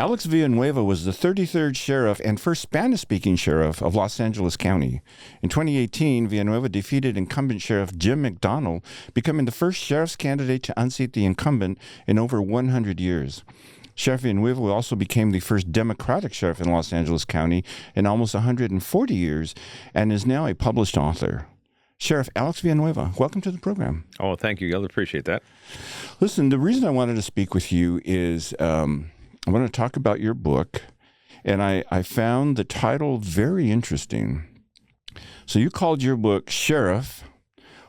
Alex Villanueva was the 33rd sheriff and first Spanish-speaking sheriff of Los Angeles County. In 2018, Villanueva defeated incumbent Sheriff Jim McDonnell, becoming the first sheriff's candidate to unseat the incumbent in over 100 years. Sheriff Villanueva also became the first Democratic sheriff in Los Angeles County in almost 140 years and is now a published author. Sheriff Alex Villanueva, welcome to the program. Oh, thank you. I'll appreciate that. Listen, the reason I wanted to speak with you is I want to talk about your book, and I found the title very interesting. So you called your book Sheriff,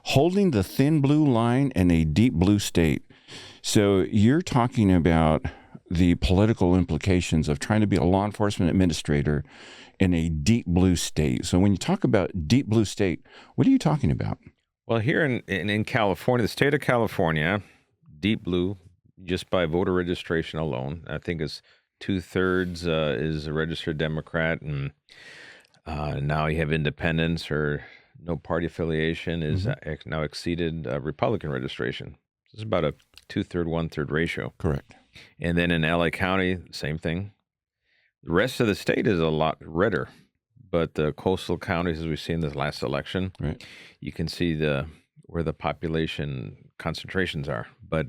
Holding the Thin Blue Line in a Deep Blue State. So you're talking about the political implications of trying to be a law enforcement administrator in a deep blue state. So when you talk about deep blue state, what are you talking about? Well, here in California, the state of California, deep blue, just by voter registration alone, I think is 2/3 is a registered Democrat, and now you have independents or no party affiliation is now exceeded Republican registration. So it's about a 2/3, 1/3 ratio. Correct. And then in LA County, same thing. The rest of the state is a lot redder, but the coastal counties, as we've seen this last election, right, you can see where the population concentrations are. But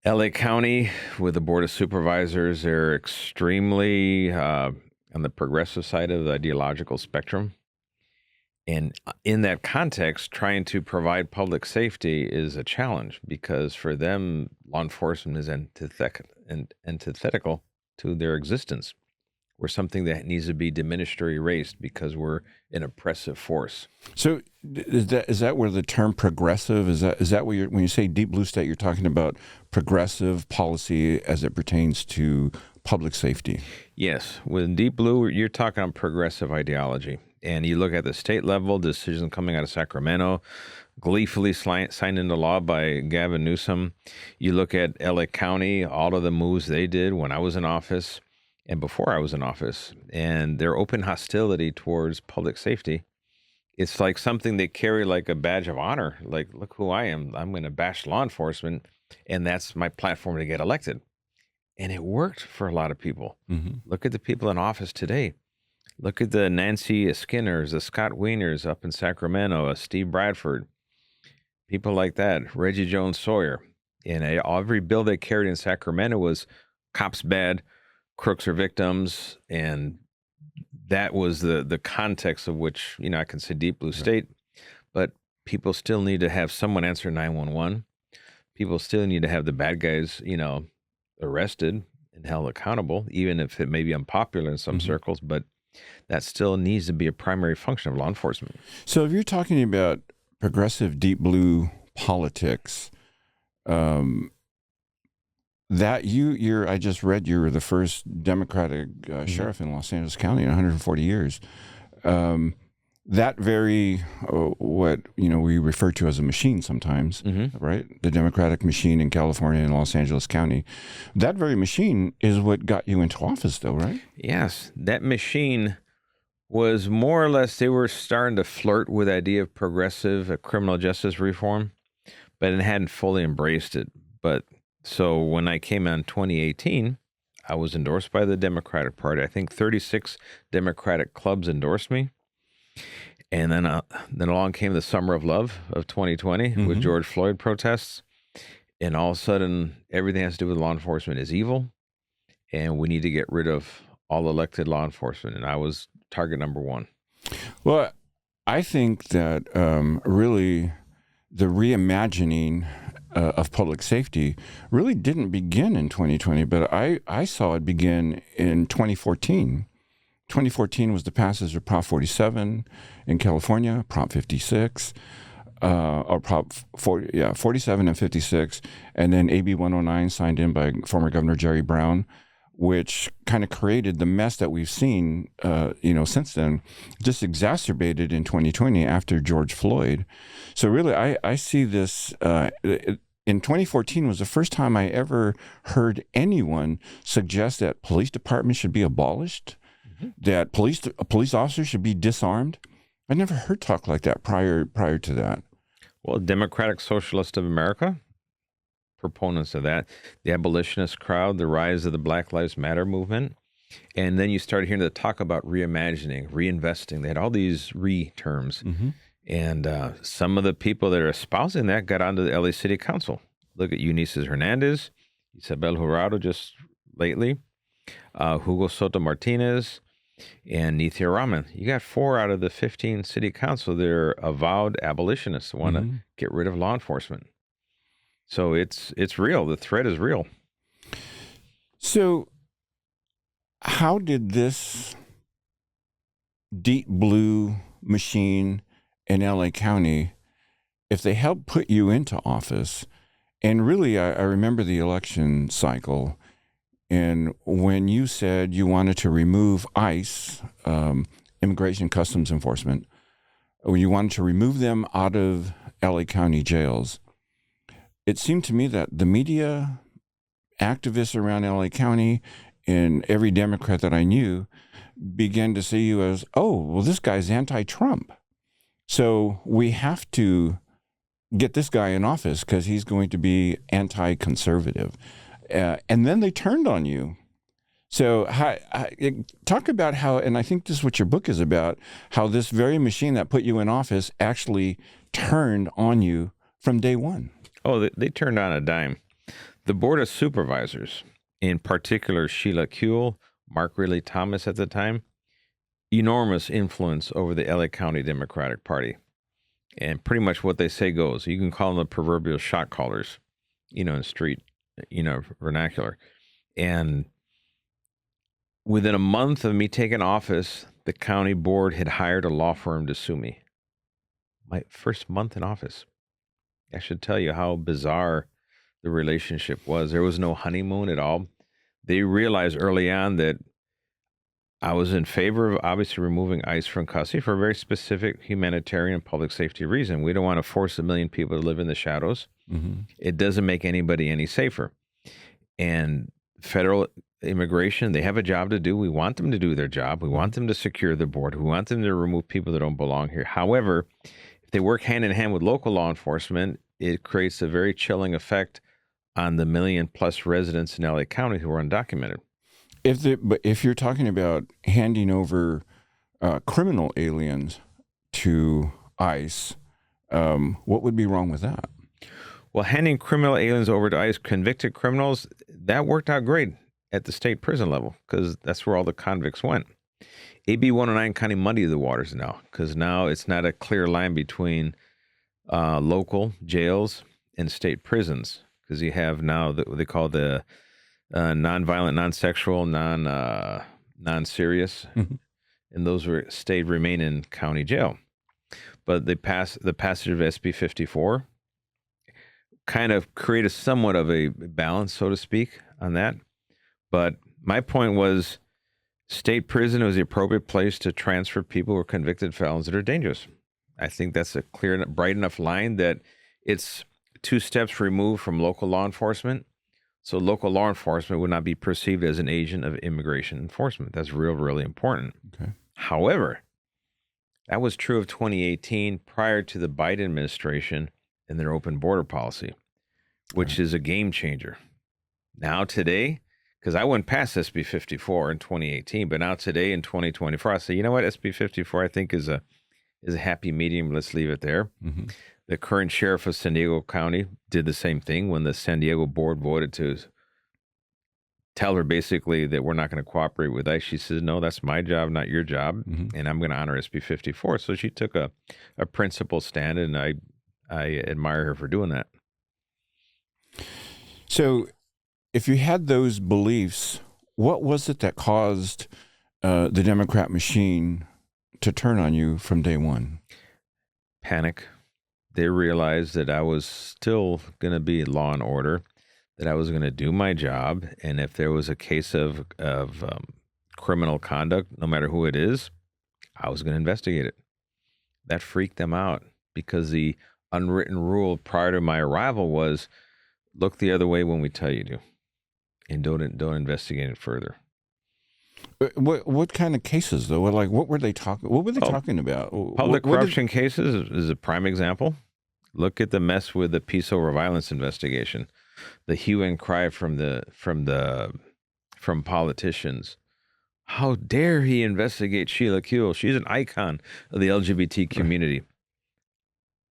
LA County, with the Board of Supervisors, they're extremely on the progressive side of the ideological spectrum. And in that context, trying to provide public safety is a challenge because for them, law enforcement is antithetical to their existence. We're something that needs to be diminished or erased because we're an oppressive force. So is that where the term progressive, is that what when you say deep blue state, you're talking about progressive policy as it pertains to public safety? Yes. With deep blue, you're talking on progressive ideology. And you look at the state level decision coming out of Sacramento, gleefully signed into law by Gavin Newsom. You look at LA County, all of the moves they did when I was in office and before I was in office, and their open hostility towards public safety. It's like something they carry like a badge of honor. Like, look who I am. I'm going to bash law enforcement, and that's my platform to get elected. And it worked for a lot of people. Mm-hmm. Look at the people in office today. Look at the Nancy Skinners, the Scott Wieners up in Sacramento, Steve Bradford, people like that, Reggie Jones Sawyer. And every bill they carried in Sacramento was cops bad, crooks are victims, and that was the context of which, I can say deep blue state, but people still need to have someone answer 911. People still need to have the bad guys, arrested and held accountable, even if it may be unpopular in some circles, but that still needs to be a primary function of law enforcement. So if you're talking about progressive deep blue politics, I just read you were the first Democratic sheriff in Los Angeles County in 140 years. That very, what we refer to as a machine sometimes, right? The Democratic machine in California and Los Angeles County. That very machine is what got you into office, though, right? Yes, that machine was more or less, they were starting to flirt with the idea of progressive criminal justice reform, but it hadn't fully embraced it. But so when I came in 2018, I was endorsed by the Democratic Party. I think 36 Democratic clubs endorsed me. And then along came the summer of love of 2020 with George Floyd protests. And all of a sudden, everything has to do with law enforcement is evil. And we need to get rid of all elected law enforcement. And I was target number one. Well, I think that really the reimagining of public safety really didn't begin in 2020, but I saw it begin in 2014. 2014 was the passage of Prop 47 in California, Prop 56, or Prop 47 and 56, and then AB 109 signed in by former Governor Jerry Brown, which kind of created the mess that we've seen, since then, just exacerbated in 2020 after George Floyd. So really, I see this, in 2014 was the first time I ever heard anyone suggest that police departments should be abolished, that police officers should be disarmed. I never heard talk like that prior to that. Well, Democratic Socialist of America, proponents of that. The abolitionist crowd, the rise of the Black Lives Matter movement. And then you started hearing the talk about reimagining, reinvesting. They had all these terms. And some of the people that are espousing that got onto the LA City Council. Look at Eunice Hernandez, Isabel Jurado just lately, Hugo Soto Martinez, and Nithya Raman. You got 4 out of the 15 city council. They're avowed abolitionists, want to get rid of law enforcement. So it's real. The threat is real. So how did this deep blue machine in LA County, if they helped put you into office, and really I remember the election cycle, and when you said you wanted to remove ICE, Immigration Customs Enforcement, or you wanted to remove them out of LA County jails, it seemed to me that the media, activists around LA County, and every Democrat that I knew began to see you as, oh, well, this guy's anti-Trump. So we have to get this guy in office because he's going to be anti-conservative. And then they turned on you. So talk about how, and I think this is what your book is about, how this very machine that put you in office actually turned on you from day one. Oh, they turned on a dime. The Board of Supervisors, in particular Sheila Kuehl, Mark Riley Thomas at the time, enormous influence over the LA County Democratic Party. And pretty much what they say goes. You can call them the proverbial shot callers, in street, vernacular. And within a month of me taking office, the county board had hired a law firm to sue me. My first month in office. I should tell you how bizarre the relationship was. There was no honeymoon at all. They realized early on that I was in favor of obviously removing ICE from custody for a very specific humanitarian and public safety reason. We don't want to force 1 million people to live in the shadows. It doesn't make anybody any safer. And federal immigration, they have a job to do. We want them to do their job. We want them to secure the border. We want them to remove people that don't belong here. However, if they work hand in hand with local law enforcement, it creates a very chilling effect on the 1 million plus residents in LA County who are undocumented. But if you're talking about handing over criminal aliens to ICE, what would be wrong with that? Well, handing criminal aliens over to ICE, convicted criminals, that worked out great at the state prison level because that's where all the convicts went. AB 109 kind of muddied the waters now because now it's not a clear line between local jails and state prisons because you have now what they call the non-violent, non-sexual, non-serious, and those remain in county jail. But the passage of SB 54 kind of created somewhat of a balance, so to speak, on that. But my point was, state prison was the appropriate place to transfer people who are convicted felons that are dangerous. I think that's a clear, bright enough line that it's 2 steps removed from local law enforcement. So local law enforcement would not be perceived as an agent of immigration enforcement. That's really important. Okay. However, that was true of 2018 prior to the Biden administration and their open border policy, which is a game changer. Now today, because I went past SB 54 in 2018, but now today in 2024, I say, you know what, SB 54 I think is a happy medium. Let's leave it there. The current sheriff of San Diego County did the same thing when the San Diego board voted to tell her basically that we're not going to cooperate with ICE. She says, no, that's my job, not your job, and I'm going to honor SB 54. So she took a principled stand, and I admire her for doing that. So if you had those beliefs, what was it that caused the Democrat machine to turn on you from day one? Panic. They realized that I was still going to be law and order, that I was going to do my job, and if there was a case of criminal conduct, no matter who it is, I was going to investigate it. That freaked them out because the unwritten rule prior to my arrival was, look the other way when we tell you to, and don't investigate it further. What kind of cases though? What were they talking? What were they talking about? Public corruption cases is a prime example. Look at the mess with the peace over violence investigation. hue and cry from politicians. How dare he investigate Sheila Kuehl? She's an icon of the LGBT community.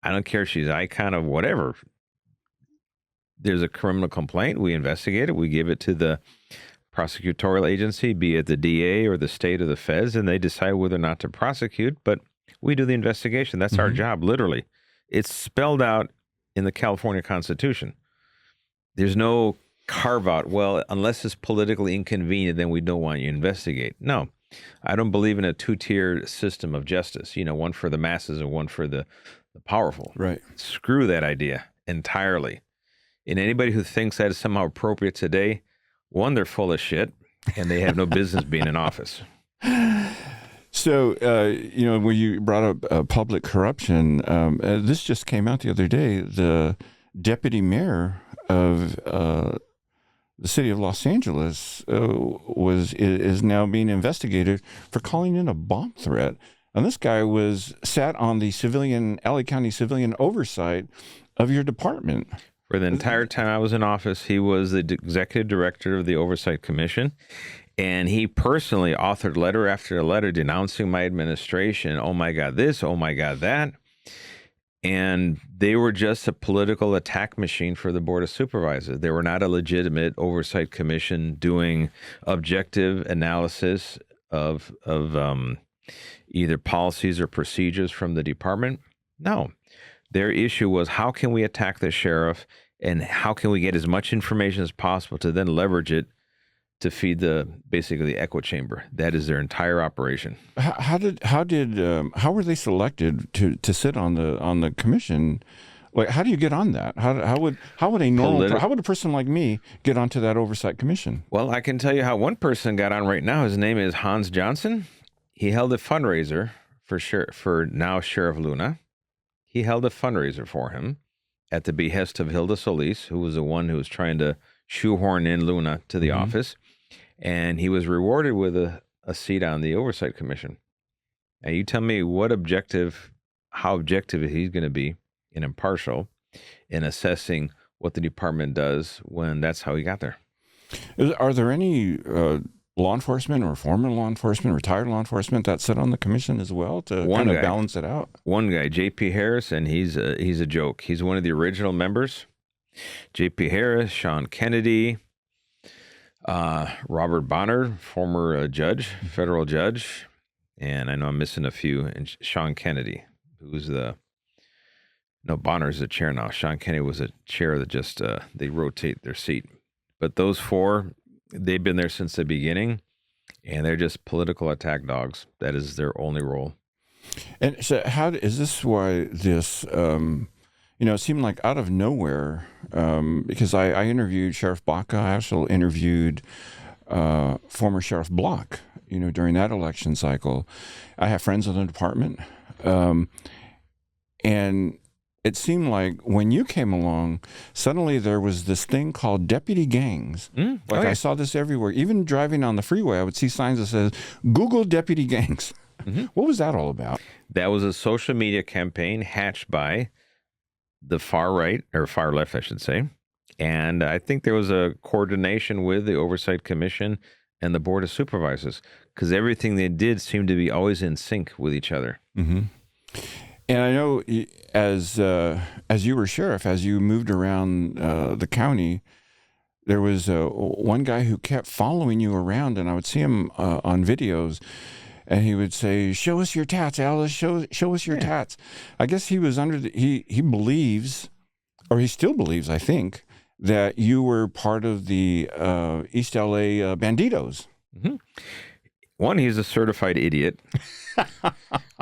I don't care if she's an icon of whatever. There's a criminal complaint. We investigate it. We give it to the prosecutorial agency, be it the DA or the state or the feds, and they decide whether or not to prosecute. But we do the investigation. That's our job, literally. It's spelled out in the California Constitution. There's no carve out, well, unless it's politically inconvenient, then we don't want you to investigate. No, I don't believe in a two-tier system of justice, one for the masses and one for the powerful. Right. Screw that idea entirely. And anybody who thinks that is somehow appropriate today, one, they're full of shit, and they have no business being in office. So, when you brought up public corruption, this just came out the other day. The deputy mayor of the city of Los Angeles is now being investigated for calling in a bomb threat. And this guy sat on the LA County civilian oversight of your department. For the entire time I was in office, he was the executive director of the Oversight Commission, and he personally authored letter after letter denouncing my administration. Oh my God, this, oh my God, that. And they were just a political attack machine for the Board of Supervisors. They were not a legitimate oversight commission doing objective analysis of either policies or procedures from the department. No. Their issue was, how can we attack the sheriff, and how can we get as much information as possible to then leverage it to feed basically the echo chamber? That is their entire operation. How were they selected to sit on the commission? Like, how do you get on that? How would a person like me get onto that oversight commission? Well, I can tell you how one person got on right now. His name is Hans Johnson. He held a fundraiser for now Sheriff Luna. He held a fundraiser for him at the behest of Hilda Solis, who was the one who was trying to shoehorn in Luna to the office. And he was rewarded with a seat on the Oversight Commission. Now, you tell me how objective he's going to be and impartial in assessing what the department does when that's how he got there. Are there any law enforcement or former law enforcement, retired law enforcement that sit on the commission as well to kind of balance it out? One guy, J.P. Harris, and he's a joke. He's one of the original members. J.P. Harris, Sean Kennedy, Robert Bonner, former federal judge, and I know I'm missing a few, and Sean Kennedy, who's Bonner's the chair now. Sean Kennedy was a chair that just, they rotate their seat. But those four, they've been there since the beginning, and they're just political attack dogs. That is their only role. And so is this why this, it seemed like out of nowhere, because I interviewed Sheriff Baca. I also interviewed former Sheriff Block, during that election cycle. I have friends in the department. And it seemed like when you came along, suddenly there was this thing called deputy gangs. I saw this everywhere. Even driving on the freeway, I would see signs that says, Google deputy gangs. What was that all about? That was a social media campaign hatched by the far right, or far left, I should say. And I think there was a coordination with the Oversight Commission and the Board of Supervisors, because everything they did seemed to be always in sync with each other. And I know as you were sheriff, as you moved around the county, there was one guy who kept following you around, and I would see him on videos, and he would say, "Show us your tats, Alice. Show us your tats." I guess he was he believes, or he still believes, I think, that you were part of the East LA Banditos. One, he's a certified idiot.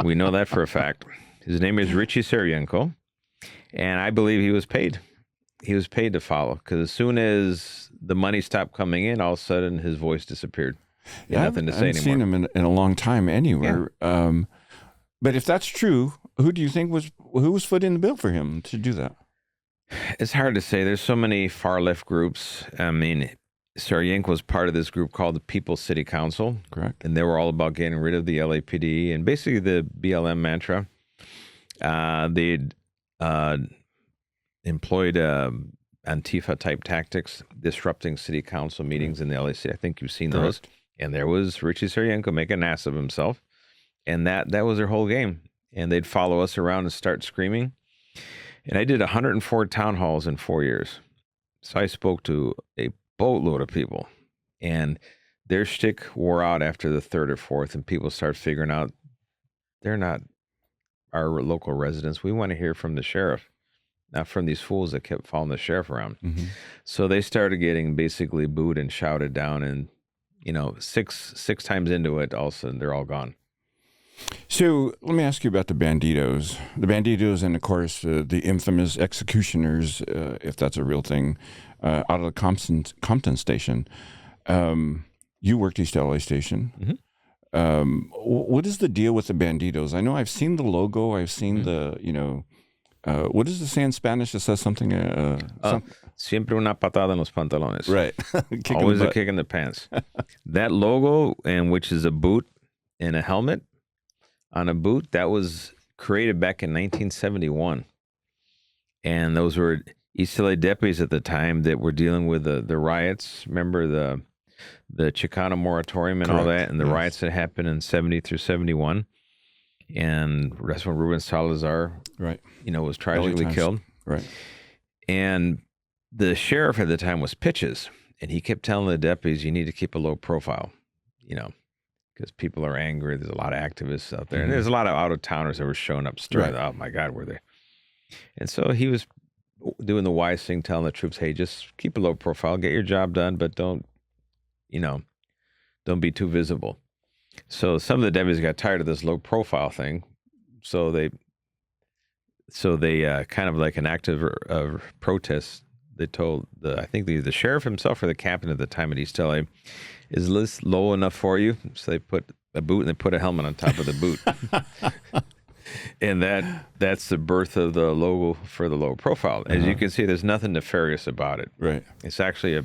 We know that for a fact. His name is Richie Sarienko, and I believe he was paid. He was paid to follow, because as soon as the money stopped coming in, all of a sudden his voice disappeared. Nothing to say anymore. I haven't seen him in a long time anywhere. Yeah. But if that's true, who do you think who was footing the bill for him to do that? It's hard to say. There's so many far left groups. I mean, Sarienko was part of this group called the People's City Council. Correct. And they were all about getting rid of the LAPD and basically the BLM mantra. They employed, Antifa type tactics, disrupting city council meetings in the LAC. I think you've seen those. And there was Richie Surienko making an ass of himself. And that was their whole game. And they'd follow us around and start screaming. And I did 104 town halls in 4 years. So I spoke to a boatload of people. And their shtick wore out after the third or fourth. And people started figuring out they're not our local residents. We want to hear from the sheriff, not from these fools that kept following the sheriff around. Mm-hmm. So they started getting basically booed and shouted down. And, six times into it, all of a sudden they're all gone. So let me ask you about the Banditos. The Banditos and, of course, the infamous executioners, if that's a real thing, out of the Compton station. You worked East LA Station. Mm-hmm. What is the deal with the Banditos? I know I've seen the logo. I've seen the, what does it say in Spanish? It says something. Siempre una patada en los pantalones. Right. Always a kick in the pants. That logo, and which is a boot and a helmet on a boot, that was created back in 1971. And those were East LA deputies at the time that were dealing with the riots. Remember the Chicano moratorium and all that, and the riots that happened in 70 through 71. And that's when Ruben Salazar, was tragically killed. Right. And the sheriff at the time was Pitches, and he kept telling the deputies, you need to keep a low profile, because people are angry. There's a lot of activists out there. And there's a lot of out-of-towners that were showing up stirring. Oh, my God, were they? And so he was doing the wise thing, telling the troops, hey, just keep a low profile, get your job done, but don't be too visible. So some of the deputies got tired of this low profile thing. So they kind of like an act of protest, they told I think the sheriff himself or the captain at the time at East LA, is this low enough for you? So they put a boot and they put a helmet on top of the boot. And that's the birth of the logo for the low profile. As you can see, there's nothing nefarious about it. Right. It's actually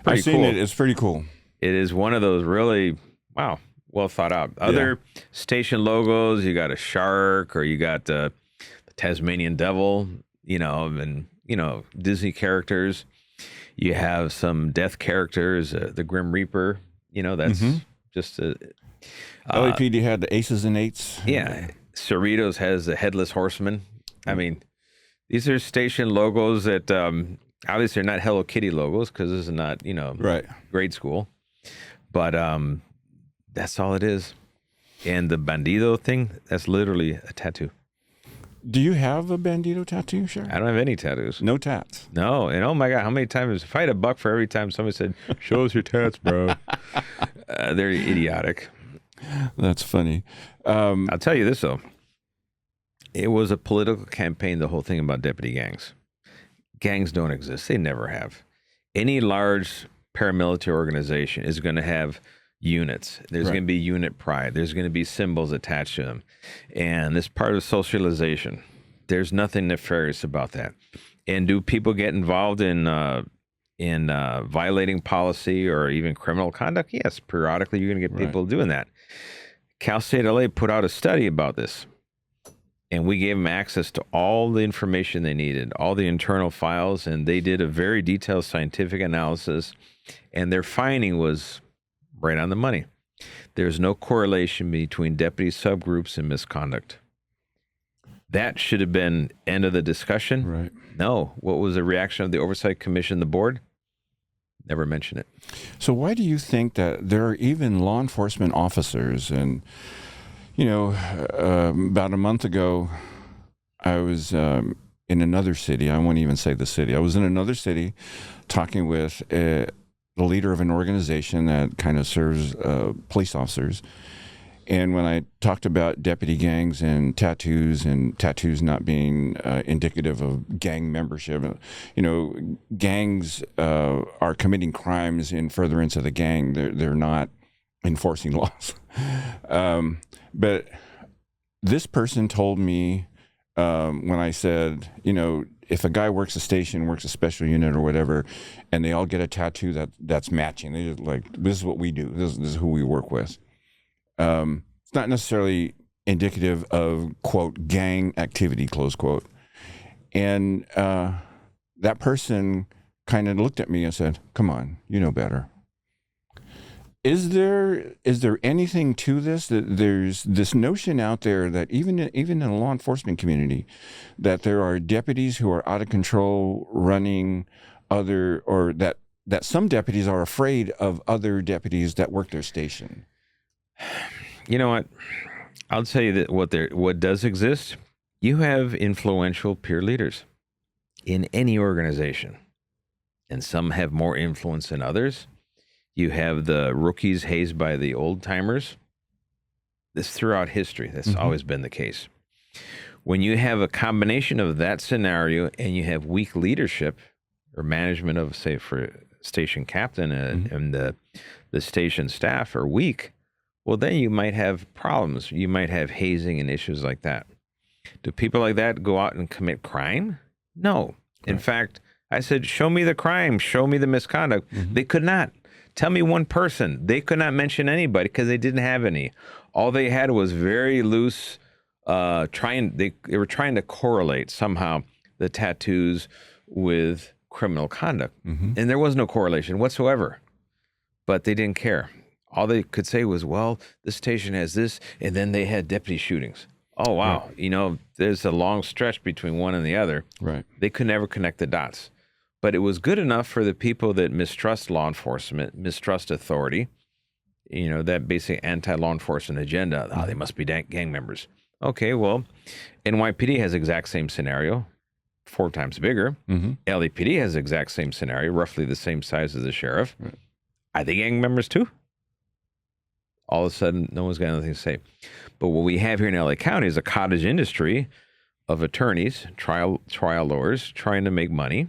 I've seen it. It's pretty cool. It is one of those really, well thought out. Other station logos, you got a shark or you got the Tasmanian devil, and, Disney characters. You have some death characters, the Grim Reaper, that's just a... LAPD had the aces and eights. Yeah. Cerritos has the headless horseman. I mean, these are station logos that obviously are not Hello Kitty logos because this is not, grade school. But that's all it is. And the Bandido thing, that's literally a tattoo. Do you have a Bandito tattoo, Sheriff? I don't have any tattoos. No tats? No. And oh my God, how many times, if I had a buck for every time somebody said, show us your tats, bro. They're idiotic. That's funny. I'll tell you this, though. It was a political campaign, the whole thing about deputy gangs. Gangs don't exist. They never have. Any large paramilitary organization is going to have units. There's going to be unit pride. There's going to be symbols attached to them. And this part of socialization, there's nothing nefarious about that. And do people get involved in violating policy or even criminal conduct? Yes, periodically you're going to get people doing that. Cal State LA put out a study about this, and we gave them access to all the information they needed, all the internal files, and they did a very detailed scientific analysis, and their finding was right on the money. There's no correlation between deputy subgroups and misconduct. That should have been end of the discussion. Right. No. What was the reaction of the Oversight Commission, the board? Never mention it. So why do you think that there are even law enforcement officers? And, about a month ago, I was in another city. I won't even say the city. I was in another city talking with the leader of an organization that kind of serves police officers. And when I talked about deputy gangs and tattoos not being indicative of gang membership, gangs are committing crimes in furtherance of the gang. They're not enforcing laws. But this person told me when I said, if a guy works a station, works a special unit or whatever, and they all get a tattoo that's matching, they're like, this is what we do. This is who we work with. It's not necessarily indicative of, quote, gang activity, close quote. And that person kind of looked at me and said, "Come on, you know better." Is there anything to this? That there's this notion out there that even in the law enforcement community, that there are deputies who are out of control running or that some deputies are afraid of other deputies that work their station. You know what? I'll tell you that what does exist. You have influential peer leaders in any organization, and some have more influence than others. You have the rookies hazed by the old timers. This throughout history. That's always been the case. When you have a combination of that scenario and you have weak leadership or management of, say, for station captain and the station staff are weak, well, then you might have problems. You might have hazing and issues like that. Do people like that go out and commit crime? No. In fact, I said, show me the crime. Show me the misconduct. They could not. Tell me one person. They could not mention anybody because they didn't have any. All they had was very loose, they were trying to correlate somehow the tattoos with criminal conduct. And there was no correlation whatsoever. But they didn't care. All they could say was, well, this station has this, and then they had deputy shootings. Oh, wow. Right. You know, there's a long stretch between one and the other. Right. They could never connect the dots. But it was good enough for the people that mistrust law enforcement, mistrust authority, you know, that basic anti-law enforcement agenda. Oh, they must be gang members. Okay, well, NYPD has the exact same scenario, 4 times bigger. LAPD has the exact same scenario, roughly the same size as the sheriff. Right. Are they gang members too? All of a sudden, no one's got anything to say. But what we have here in LA County is a cottage industry of attorneys, trial lawyers trying to make money.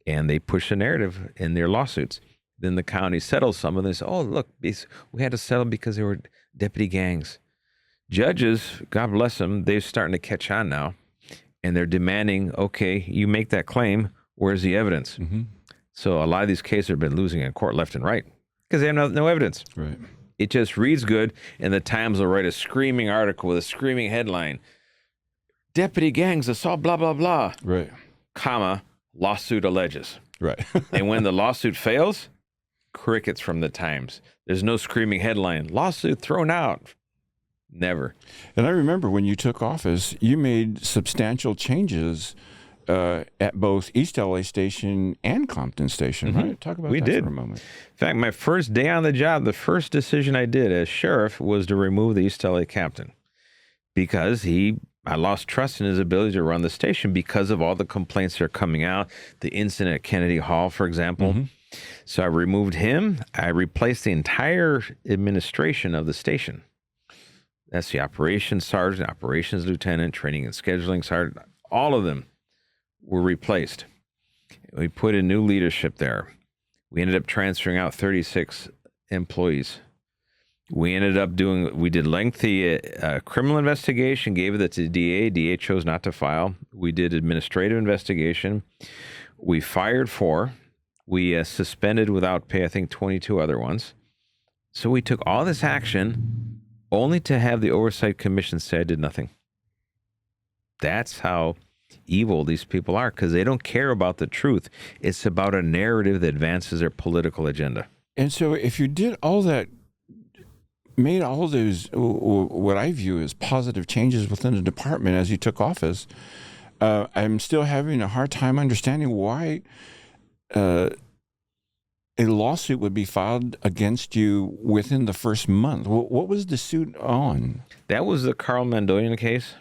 And they push a narrative in their lawsuits. Then the county settles some of this. Oh, look, we had to settle because they were deputy gangs. Judges, God bless them, they're starting to catch on now. And they're demanding, okay, you make that claim. Where's the evidence? So a lot of these cases have been losing in court left and right because they have no evidence. Right. It just reads good. And the Times will write a screaming article with a screaming headline. Deputy gangs assault, blah, blah, blah. Right. Comma. Lawsuit alleges. Right. And when the lawsuit fails, crickets from the Times. There's no screaming headline, lawsuit thrown out. Never. And I remember when you took office, you made substantial changes at both East LA Station and Compton Station, right? Talk about that for a moment. In fact, my first day on the job, the first decision I did as sheriff was to remove the East LA captain because I lost trust in his ability to run the station because of all the complaints that are coming out. The incident at Kennedy Hall, for example. So I removed him. I replaced the entire administration of the station. That's the operations sergeant, operations lieutenant, training and scheduling sergeant. All of them were replaced. We put in new leadership there. We ended up transferring out 36 employees. We did lengthy criminal investigation, gave it to the DA. DA chose not to file. We did administrative investigation. We fired 4. We suspended without pay, I think, 22 other ones. So we took all this action only to have the Oversight Commission say I did nothing. That's how evil these people are, because they don't care about the truth. It's about a narrative that advances their political agenda. And so if you did all that, made all those, what I view as positive changes within the department as you took office, I'm still having a hard time understanding why a lawsuit would be filed against you within the first month. What was the suit on? That was the Carl Mandoyan case,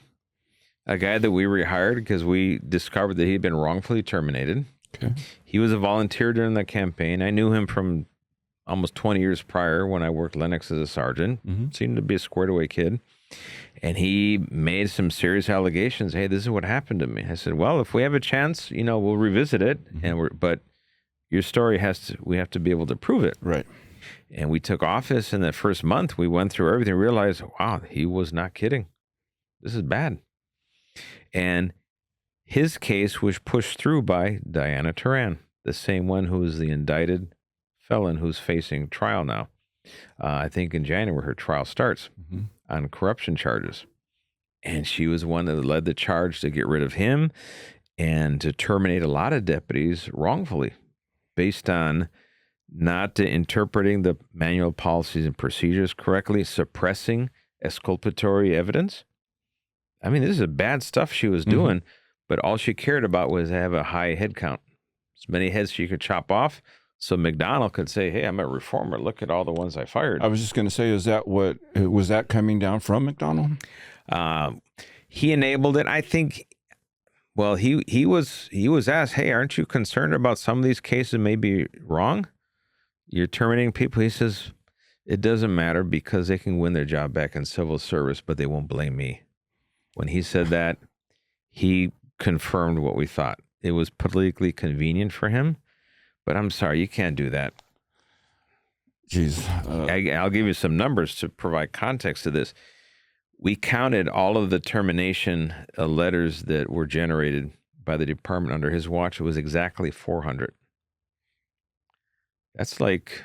a guy that we rehired because we discovered that he had been wrongfully terminated. Okay. He was a volunteer during the campaign. I knew him from almost 20 years prior when I worked Lennox as a sergeant. Seemed to be a squared away kid. And he made some serious allegations. Hey, this is what happened to me. I said, well, if we have a chance, we'll revisit it. But your story we have to be able to prove it. Right. And we took office in the first month. We went through everything, realized, wow, he was not kidding. This is bad. And his case was pushed through by Diana Turan, the same one who was the indicted felon who's facing trial now. I think in January her trial starts on corruption charges. And she was one that led the charge to get rid of him and to terminate a lot of deputies wrongfully. based on not interpreting the manual policies and procedures correctly, suppressing exculpatory evidence. I mean, this is bad stuff she was doing, but all she cared about was have a high head count, as many heads she could chop off, so McDonald could say, "Hey, I'm a reformer. Look at all the ones I fired." I was just going to say, is that what was that coming down from McDonald? He enabled it, I think. Well, he was asked, "Hey, aren't you concerned about some of these cases may be wrong? You're terminating people." He says, "It doesn't matter because they can win their job back in civil service, but they won't blame me." When he said that, he confirmed what we thought. It was politically convenient for him, but I'm sorry, you can't do that. Jeez. I'll give you some numbers to provide context to this. We counted all of the termination letters that were generated by the department under his watch. It was exactly 400. That's like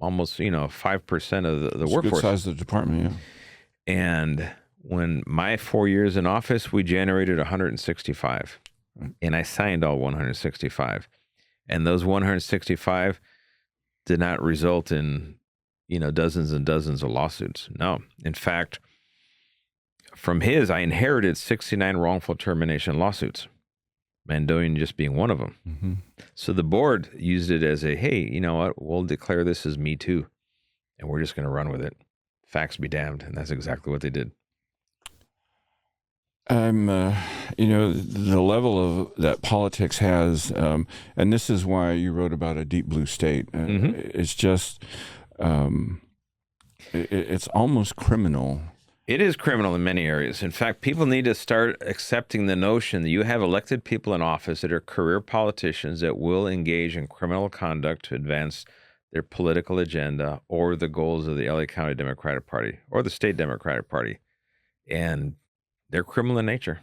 almost, 5% of the workforce. Good size of the department, yeah. And when my 4 years in office, we generated 165. Right. And I signed all 165. And those 165 did not result in, dozens and dozens of lawsuits. No. In fact, from his, I inherited 69 wrongful termination lawsuits. Mandoian just being one of them. Mm-hmm. So the board used it as a, hey, you know what? We'll declare this as Me Too, and we're just going to run with it. Facts be damned. And that's exactly what they did. The level of that politics has, and this is why you wrote about a deep blue state. It's just, it's almost criminal. It is criminal in many areas. In fact, people need to start accepting the notion that you have elected people in office that are career politicians that will engage in criminal conduct to advance their political agenda or the goals of the LA County Democratic Party or the state Democratic Party. And they're criminal in nature.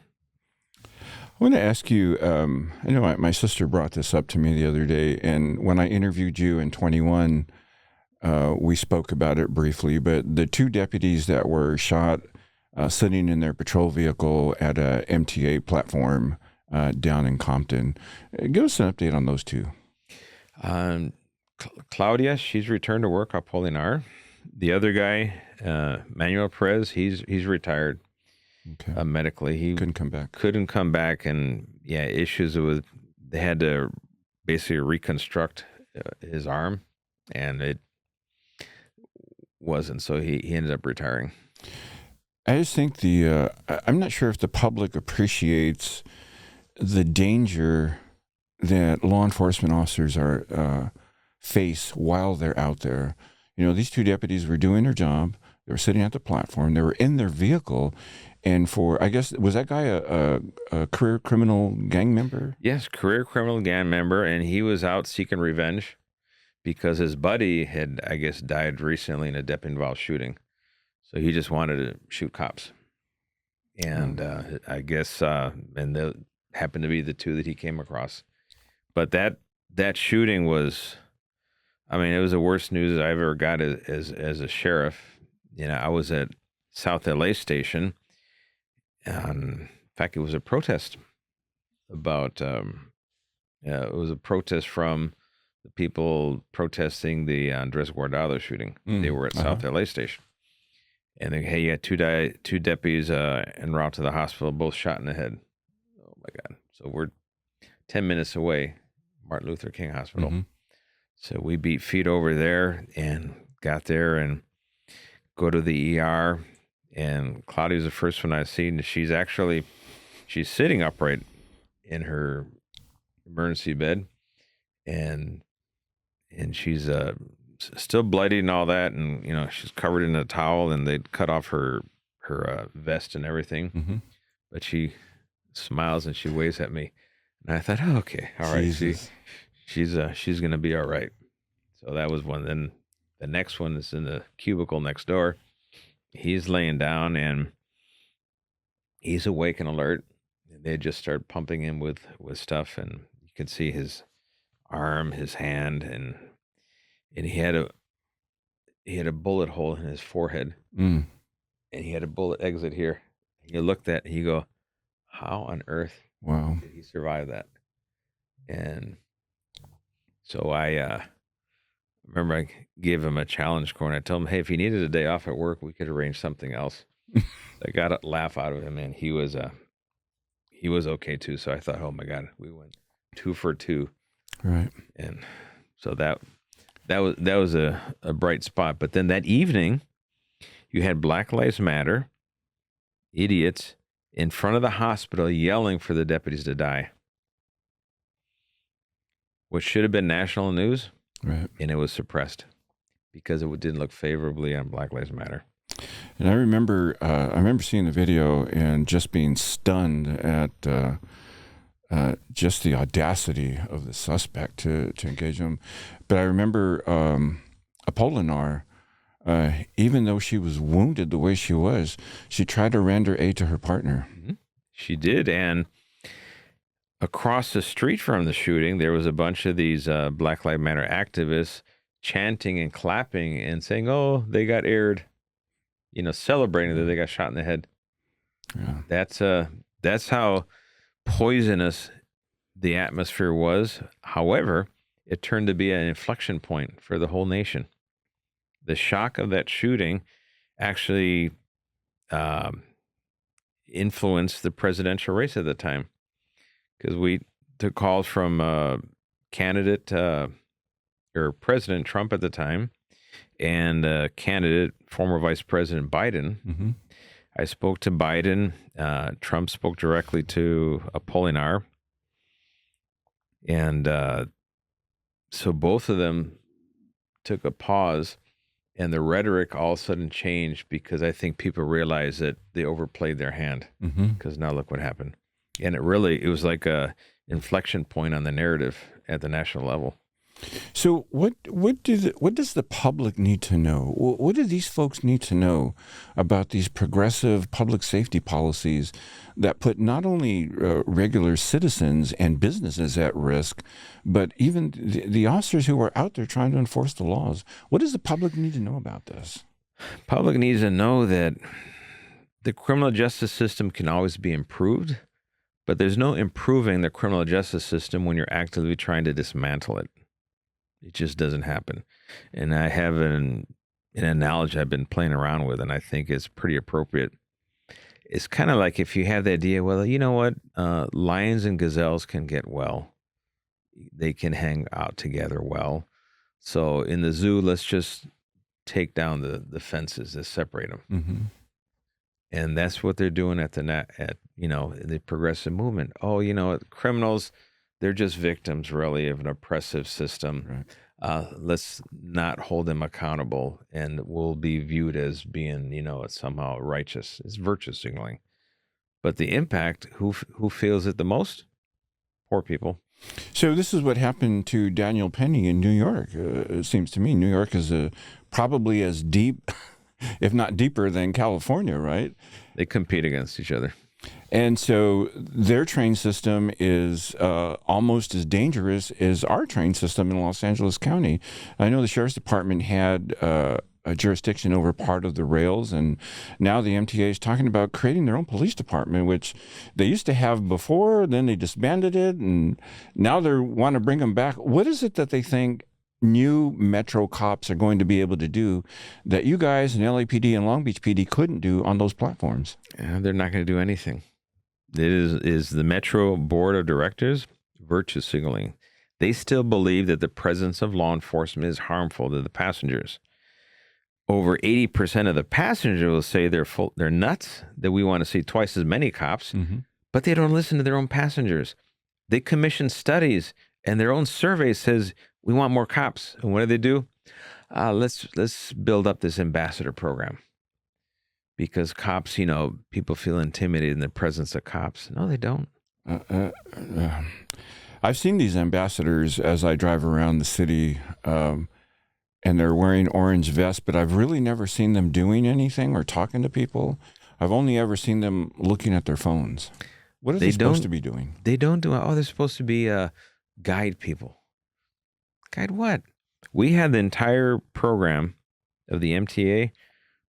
I want to ask you, my sister brought this up to me the other day, and when I interviewed you in 21, we spoke about it briefly, but the two deputies that were shot sitting in their patrol vehicle at a MTA platform down in Compton, give us an update on those two. Claudia, she's returned to work, Apolinar. The other guy, Manuel Perez, he's retired. Okay. Medically. He couldn't come back. And issues with, they had to basically reconstruct his arm, and it wasn't, so he ended up retiring. I just think I'm not sure if the public appreciates the danger that law enforcement officers face while they're out there. These two deputies were doing their job. They were sitting at the platform. They were in their vehicle. And was that guy a career criminal gang member? Yes, career criminal gang member. And he was out seeking revenge because his buddy had, I guess, died recently in a deputy-involved shooting. So he just wanted to shoot cops. And I guess, and they happened to be the two that he came across. But that shooting was, it was the worst news I ever got as a sheriff. I was at South LA Station. In fact, it was a protest about, it was a protest from the people protesting the Andres Guardado shooting. They were at South LA Station. And they, hey, you had two deputies en route to the hospital, both shot in the head. Oh, my God. So we're 10 minutes away, Martin Luther King Hospital. Mm-hmm. So we beat feet over there and got there and go to the ER. And Claudia's the first one I've seen. She's sitting upright in her emergency bed, and she's still bloody and all that, and she's covered in a towel, and they'd cut off her vest and everything. Mm-hmm. But she smiles and she waves at me, and I thought, oh, okay, all right, she's gonna be all right. So that was one. Then the next one is in the cubicle next door. He's laying down and he's awake and alert. They just start pumping him with stuff, and you can see his arm, his hand, and he had a bullet hole in his forehead, and he had a bullet exit here. You looked at, you go, how on earth did he survive that? And So I remember I gave him a challenge score, and I told him, hey, if he needed a day off at work, we could arrange something else. I got a laugh out of him, and he was okay too. So I thought, oh my God, we went 2 for 2, Right. and so that was a bright spot. But then that evening, you had Black Lives Matter idiots in front of the hospital yelling for the deputies to die. What should have been national news, Right. and it was suppressed because it didn't look favorably on Black Lives Matter. And I remember seeing the video and just being stunned at just the audacity of the suspect to engage him. But I remember Apolinar, even though she was wounded the way she was, she tried to render aid to her partner. Mm-hmm. She did, and across the street from the shooting, there was a bunch of these Black Lives Matter activists chanting and clapping and saying, "Oh, they got aired," celebrating that they got shot in the head. Yeah. That's how poisonous the atmosphere was. However, it turned to be an inflection point for the whole nation. The shock of that shooting actually influenced the presidential race at the time, because we took calls from candidate or President Trump at the time and candidate former Vice President Biden. Mm-hmm. I spoke to Biden. Trump spoke directly to Apolinar. And so both of them took a pause, and the rhetoric all of a sudden changed because I think people realized that they overplayed their hand, because now look what happened. And it was like a inflection point on the narrative at the national level. So what does the public need to know? What do these folks need to know about these progressive public safety policies that put not only regular citizens and businesses at risk, but even the officers who are out there trying to enforce the laws? What does the public need to know about this? Public needs to know that the criminal justice system can always be improved, but there's no improving the criminal justice system when you're actively trying to dismantle it. It just doesn't happen. And I have an analogy I've been playing around with, and I think it's pretty appropriate. It's kind of like if you have the idea, well, you know what? Lions and gazelles can get well. They can hang out together well. So in the zoo, let's just take down the fences that separate them. Mm-hmm. And that's what they're doing at the progressive movement. Oh, criminals, they're just victims, really, of an oppressive system. Right. Let's not hold them accountable, and we'll be viewed as being, somehow righteous. It's virtue signaling. But the impact, who feels it the most? Poor people. So this is what happened to Daniel Penny in New York. It seems to me New York is probably as deep, if not deeper, than California, right? They compete against each other. And so their train system is almost as dangerous as our train system in Los Angeles County. I know the Sheriff's Department had a jurisdiction over part of the rails, and now the MTA is talking about creating their own police department, which they used to have before, then they disbanded it, and now they want to bring them back. What is it that they think new Metro cops are going to be able to do that you guys in LAPD and Long Beach PD couldn't do on those platforms? They're not going to do anything. It is the Metro Board of Directors virtue signaling. They still believe that the presence of law enforcement is harmful to the passengers. Over 80% of the passengers will say they're nuts, that we want to see twice as many cops, but they don't listen to their own passengers. They commission studies, and their own survey says we want more cops. And what do? Let's build up this ambassador program. Because cops, people feel intimidated in the presence of cops. No, they don't. I've seen these ambassadors as I drive around the city, and they're wearing orange vests, but I've really never seen them doing anything or talking to people. I've only ever seen them looking at their phones. What are they supposed to be doing? They don't do. They're supposed to be guide people. Guide what? We had the entire program of the MTA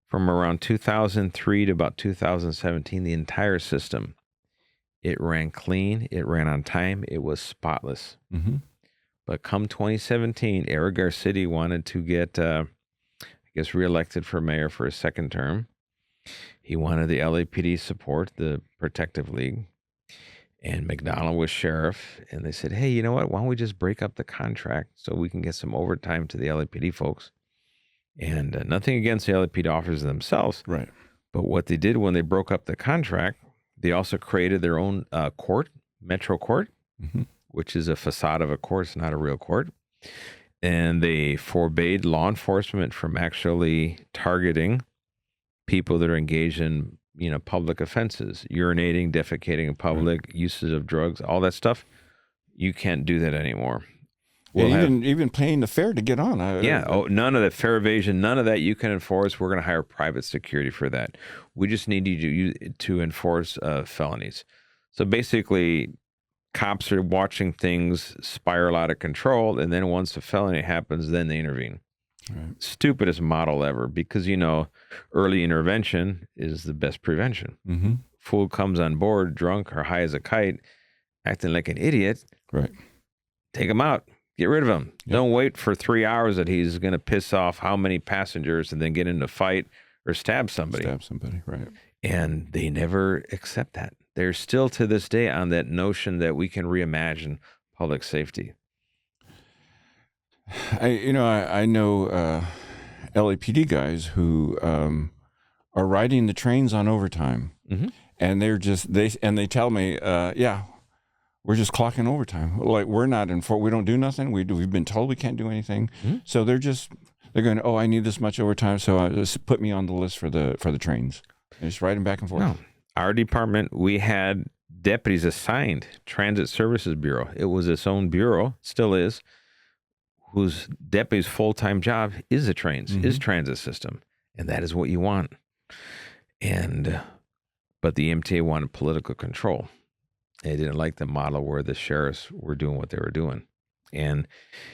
from around 2003 to about 2017, the entire system. It ran clean. It ran on time. It was spotless. But come 2017, Eric Garcetti wanted to get, I guess, reelected for mayor for a second term. He wanted the LAPD support, the Protective League. And McDonald was sheriff. And they said, hey, you know what? Why don't we just break up the contract so we can get some overtime to the LAPD folks? And nothing against the LAPD officers themselves. Right. But what they did when they broke up the contract, they also created their own court, Metro Court, which is a facade of a court. It's not a real court. And they forbade law enforcement from actually targeting people that are engaged in, public offenses, urinating, defecating in public, uses of drugs, all that stuff. You can't do that anymore. Even paying the fare to get on. None of that fare evasion, none of that you can enforce. We're going to hire private security for that. We just need you to enforce felonies. So basically, cops are watching things spiral out of control, and then once a felony happens, then they intervene. Right. Stupidest model ever, because early intervention is the best prevention. Fool comes on board drunk or high as a kite, acting like an idiot. Right. Take him out. Get rid of him. Yep. Don't wait for 3 hours that he's going to piss off how many passengers and then get into a fight or stab somebody. Right. And they never accept that. They're still to this day on that notion that we can reimagine public safety. I know LAPD guys who are riding the trains on overtime, and they tell me, we're just clocking overtime. Like we're not we don't do nothing. We've been told we can't do anything. So they're going, oh, I need this much overtime, so just put me on the list for the trains. And just ride them back and forth. No. Our department, we had deputies assigned Transit Services Bureau. It was its own bureau, still is, whose deputy's full-time job is the trains, is transit system. And that is what you want. But the MTA wanted political control. They didn't like the model where the sheriffs were doing what they were doing. And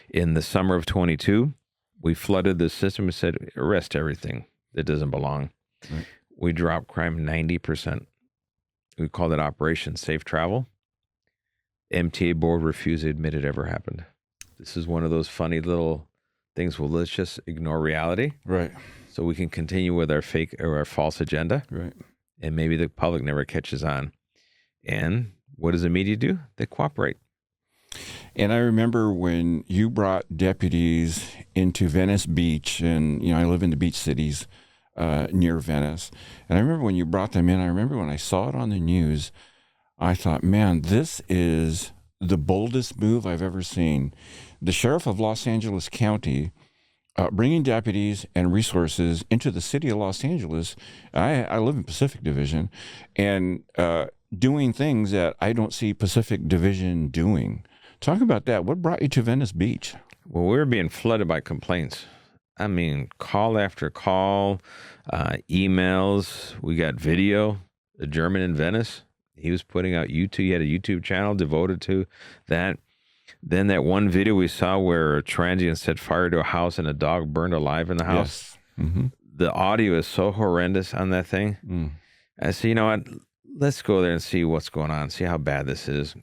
in the summer of 22, we flooded the system and said, arrest everything that doesn't belong. Right. We dropped crime 90%. We called it Operation Safe Travel. MTA board refused to admit it ever happened. This is one of those funny little things. Well, let's just ignore reality. Right. So we can continue with our fake or our false agenda. Right. And maybe the public never catches on. And what does the media do? They cooperate. And I remember when you brought deputies into Venice Beach, and, I live in the beach cities near Venice. And I remember when you brought them in, I remember when I saw it on the news, I thought, man, this is the boldest move I've ever seen. The sheriff of Los Angeles County bringing deputies and resources into the city of Los Angeles. I live in Pacific Division, and doing things that I don't see Pacific Division doing. Talk about that. What brought you to Venice Beach? Well, we were being flooded by complaints. I mean, call after call, emails. We got video. The German in Venice, he was putting out YouTube. He had a YouTube channel devoted to that. Then that one video we saw where a transient set fire to a house and a dog burned alive in the house. Yes. Mm-hmm. The audio is so horrendous on that thing. I said, you know what? Let's go there and see what's going on, see how bad this is.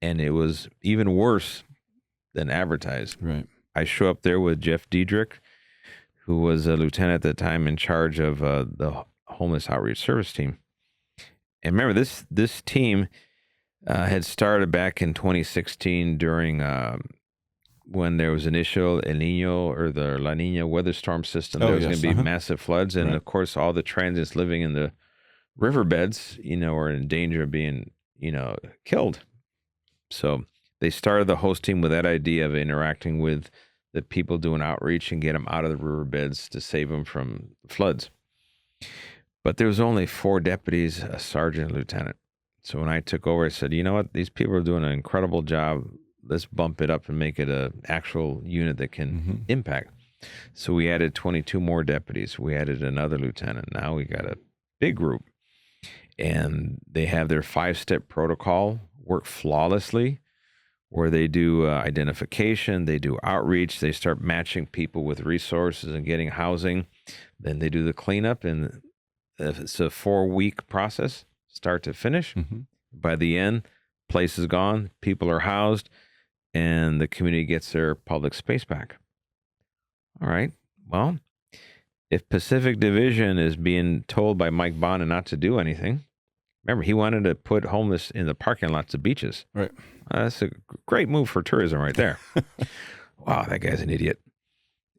And it was even worse than advertised. Right. I show up there with Jeff Diedrich, who was a lieutenant at the time in charge of the homeless outreach service team. And remember, this team had started back in 2016 during when there was initial El Nino or the La Nina weather storm system. There was going to be massive floods. And of course, all the transients living in the riverbeds, are in danger of being, killed. So they started the host team with that idea of interacting with the people doing outreach and get them out of the riverbeds to save them from floods. But there was only 4 deputies, a sergeant, and a lieutenant. So when I took over, I said, you know what? These people are doing an incredible job. Let's bump it up and make it an actual unit that can impact. So we added 22 more deputies. We added another lieutenant. Now we got a big group. And they have their 5-step protocol work flawlessly, where they do identification, they do outreach, they start matching people with resources and getting housing. Then they do the cleanup, and it's a 4-week process, start to finish. By the end, place is gone, people are housed, and the community gets their public space back. All right. Well, if Pacific Division is being told by Mike Bonin not to do anything, remember, he wanted to put homeless in the parking lots of beaches. Right. That's a great move for tourism right there. Wow, that guy's an idiot.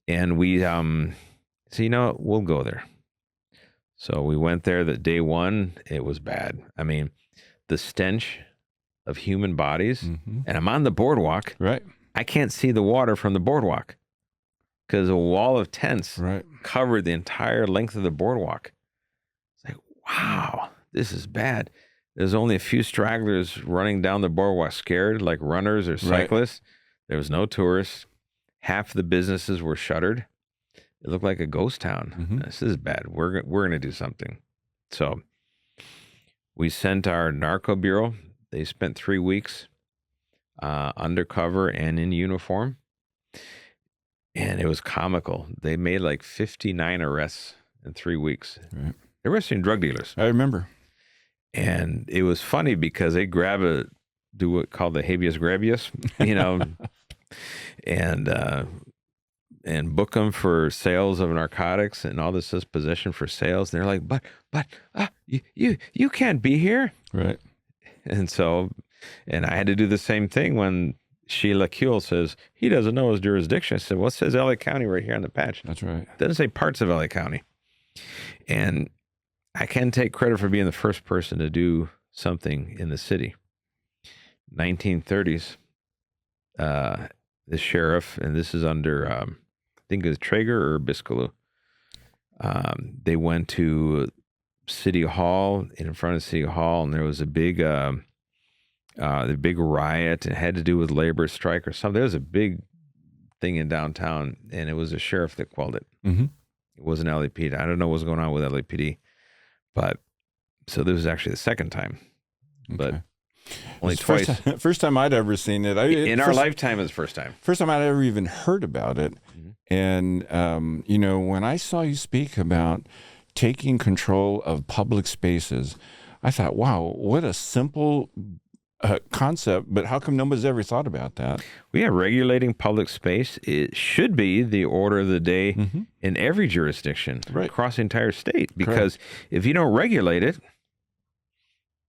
And we said, we'll go there. So we went there the day one. It was bad. I mean, the stench of human bodies. Mm-hmm. And I'm on the boardwalk. Right. I can't see the water from the boardwalk because a wall of tents Right. covered the entire length of the boardwalk. It's like, wow, this is bad. There's only a few stragglers running down the boardwalk scared, like runners or cyclists. Right. There was no tourists. Half the businesses were shuttered. It looked like a ghost town. Mm-hmm. This is bad. We're going to do something. So we sent our narco bureau. They spent 3 weeks undercover and in uniform. And it was comical. They made like 59 arrests in 3 weeks. Right. They were arresting drug dealers. I remember. And it was funny because they do what called the habeas grabius, and book them for sales of narcotics and all this is possession for sales. And they're like, but you can't be here. Right. And so, and I had to do the same thing when Sheila Kuehl says, he doesn't know his jurisdiction. I said, well, it says LA County right here on the patch. That's right. It doesn't say parts of LA County. And I can take credit for being the first person to do something in the city. 1930s, the sheriff, and this is under, I think it was Traeger or Biscalou. They went to City Hall, in front of City Hall, and there was a big riot. It had to do with labor strike or something. There was a big thing in downtown, and it was a sheriff that quelled it. Mm-hmm. It wasn't LAPD. I don't know what's going on with LAPD, but so this was actually the second time, but only twice. First time I'd ever seen it. In our lifetime, it was the first time. First time I'd ever even heard about it. Mm-hmm. And, when I saw you speak about taking control of public spaces, I thought, wow, what a simple concept, but how come nobody's ever thought about that? Well, yeah, regulating public space, it should be the order of the day mm-hmm. in every jurisdiction across the entire state. Because if you don't regulate it,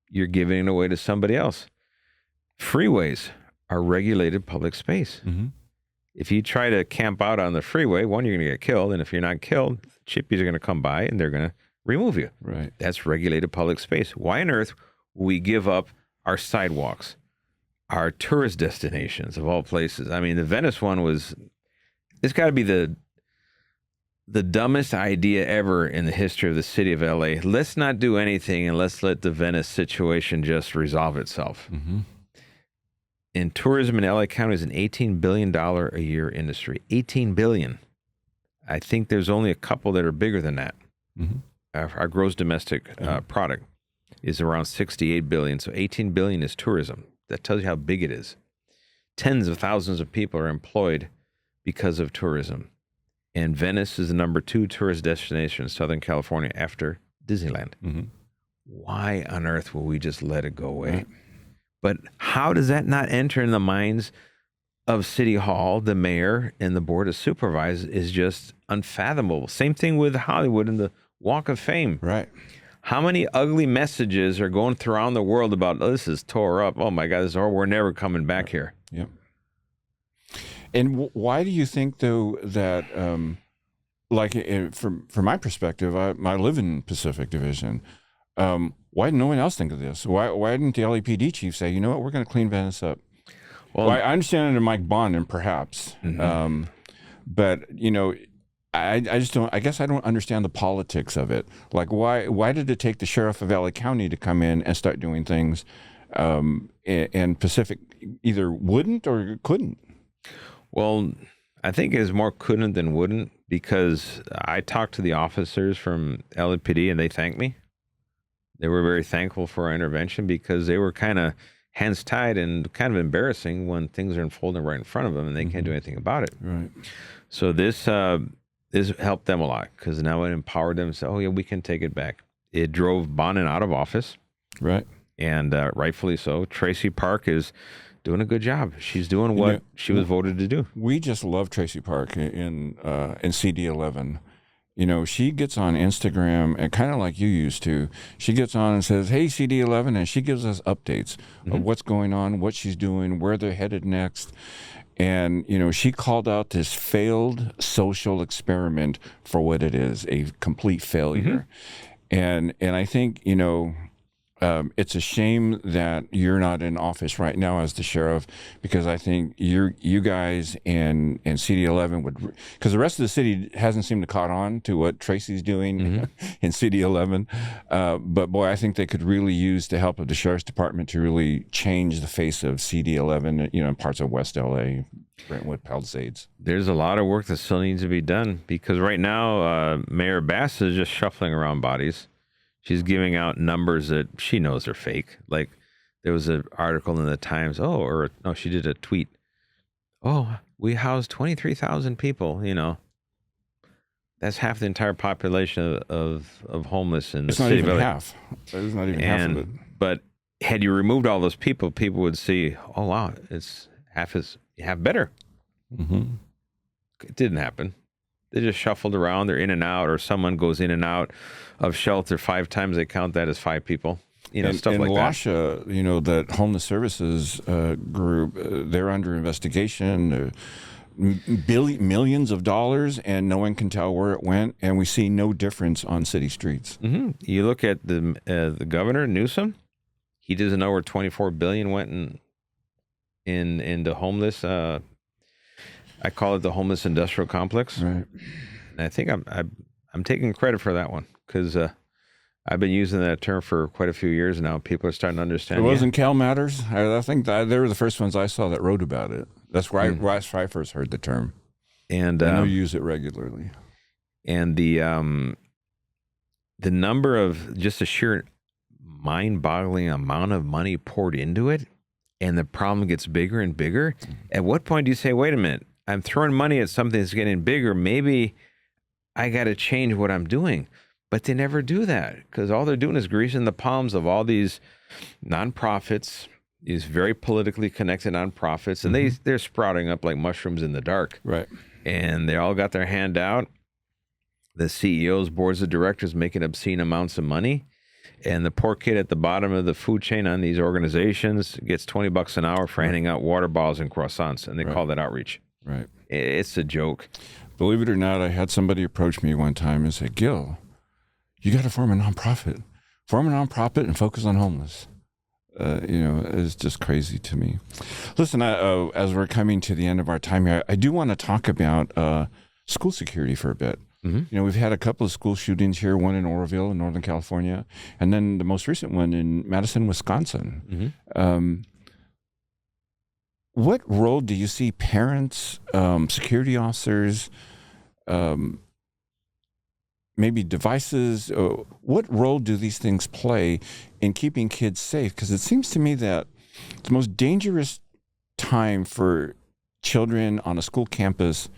you're giving it away to somebody else. Freeways are regulated public space. Mm-hmm. If you try to camp out on the freeway, one, you're going to get killed. And if you're not killed, chippies are going to come by and they're going to remove you. Right. That's regulated public space. Why on earth would we give up our sidewalks, our tourist destinations of all places? I mean, the Venice one it's got to be the dumbest idea ever in the history of the city of LA. Let's not do anything and let's let the Venice situation just resolve itself. Mm-hmm. And tourism in LA County is an $18 billion a year industry. $18 billion. I think there's only a couple that are bigger than that. Mm-hmm. Our gross domestic product is around $68 billion. So $18 billion is tourism. That tells you how big it is. Tens of thousands of people are employed because of tourism. And Venice is the number 2 tourist destination in Southern California after Disneyland. Mm-hmm. Why on earth will we just let it go away? Right. But how does that not enter in the minds of City Hall, the mayor, and the board of supervisors is just unfathomable. Same thing with Hollywood and the Walk of Fame. Right. How many ugly messages are going around the world about, oh, this is tore up. Oh, my God, this is horrible. We're never coming back here. Yep. And why do you think, though, that, from my perspective, I live in Pacific Division. Why did no one else think of this? Why didn't the LAPD chief say, you know what, we're going to clean Venice up? Well, I understand under Mike Bonin, perhaps. Mm-hmm. But, I just don't, I guess I don't understand the politics of it. Like, why did it take the sheriff of LA County to come in and start doing things, and Pacific either wouldn't or couldn't? Well, I think it's more couldn't than wouldn't, because I talked to the officers from LAPD and they thanked me. They were very thankful for our intervention because they were kind of hands tied and kind of embarrassing when things are unfolding right in front of them and they can't do anything about it. Right. So this helped them a lot because now it empowered them to say, oh, yeah, we can take it back. It drove Bonin out of office. Right. And rightfully so. Tracy Park is doing a good job. She's doing what she was voted to do. We just love Tracy Park in CD11. She gets on Instagram and kind of like you used to. She gets on and says, "Hey, CD11," and she gives us updates of what's going on, what she's doing, where they're headed next. And she called out this failed social experiment for what it is, a complete failure. And I think it's a shame that you're not in office right now as the sheriff, because I think you guys and CD11 would, because the rest of the city hasn't seemed to caught on to what Tracy's doing in CD11. But boy, I think they could really use the help of the sheriff's department to really change the face of CD11. In parts of West LA, Brentwood, Palisades. There's a lot of work that still needs to be done, because right now Mayor Bass is just shuffling around bodies. She's giving out numbers that she knows are fake. Like there was an article in the Times. She did a tweet. Oh, we housed 23,000 people. That's half the entire population of homeless in the city. It's not even half. It's not even half of it. But had you removed all those people would see, oh wow, it's half better. It didn't happen. They just shuffled around. They're in and out, or someone goes in and out of shelter 5 times. They count that as 5 people. Stuff like Lasha, that homeless services group, they're under investigation. Millions of dollars, and no one can tell where it went, and we see no difference on city streets. You look at the governor, Newsom. He doesn't know where $24 billion went into homeless. I call it the homeless industrial complex. Right. And I think I'm taking credit for that one, because I've been using that term for quite a few years now. People are starting to understand. It wasn't Cal Matters. I think they were the first ones I saw that wrote about it. That's where I first heard the term. And I know you use it regularly. And the number of just a sheer mind-boggling amount of money poured into it, and the problem gets bigger and bigger. At what point do you say, wait a minute, I'm throwing money at something that's getting bigger. Maybe I got to change what I'm doing. But they never do that, because all they're doing is greasing the palms of all these nonprofits, these very politically connected nonprofits, and they're sprouting up like mushrooms in the dark. Right. And they all got their hand out. The CEOs, boards of directors making obscene amounts of money. And the poor kid at the bottom of the food chain on these organizations gets $20 an hour for handing out water bottles and croissants, and they call that outreach. Right. It's a joke. Believe it or not, I had somebody approach me one time and say, "Gil, you got to form a nonprofit. Form a nonprofit and focus on homeless." It's just crazy to me. Listen, as we're coming to the end of our time here, I do want to talk about school security for a bit. We've had a couple of school shootings here, one in Oroville in Northern California, and then the most recent one in Madison, Wisconsin. What role do you see parents, security officers, maybe devices? What role do these things play in keeping kids safe? Because it seems to me that the most dangerous time for children on a school campus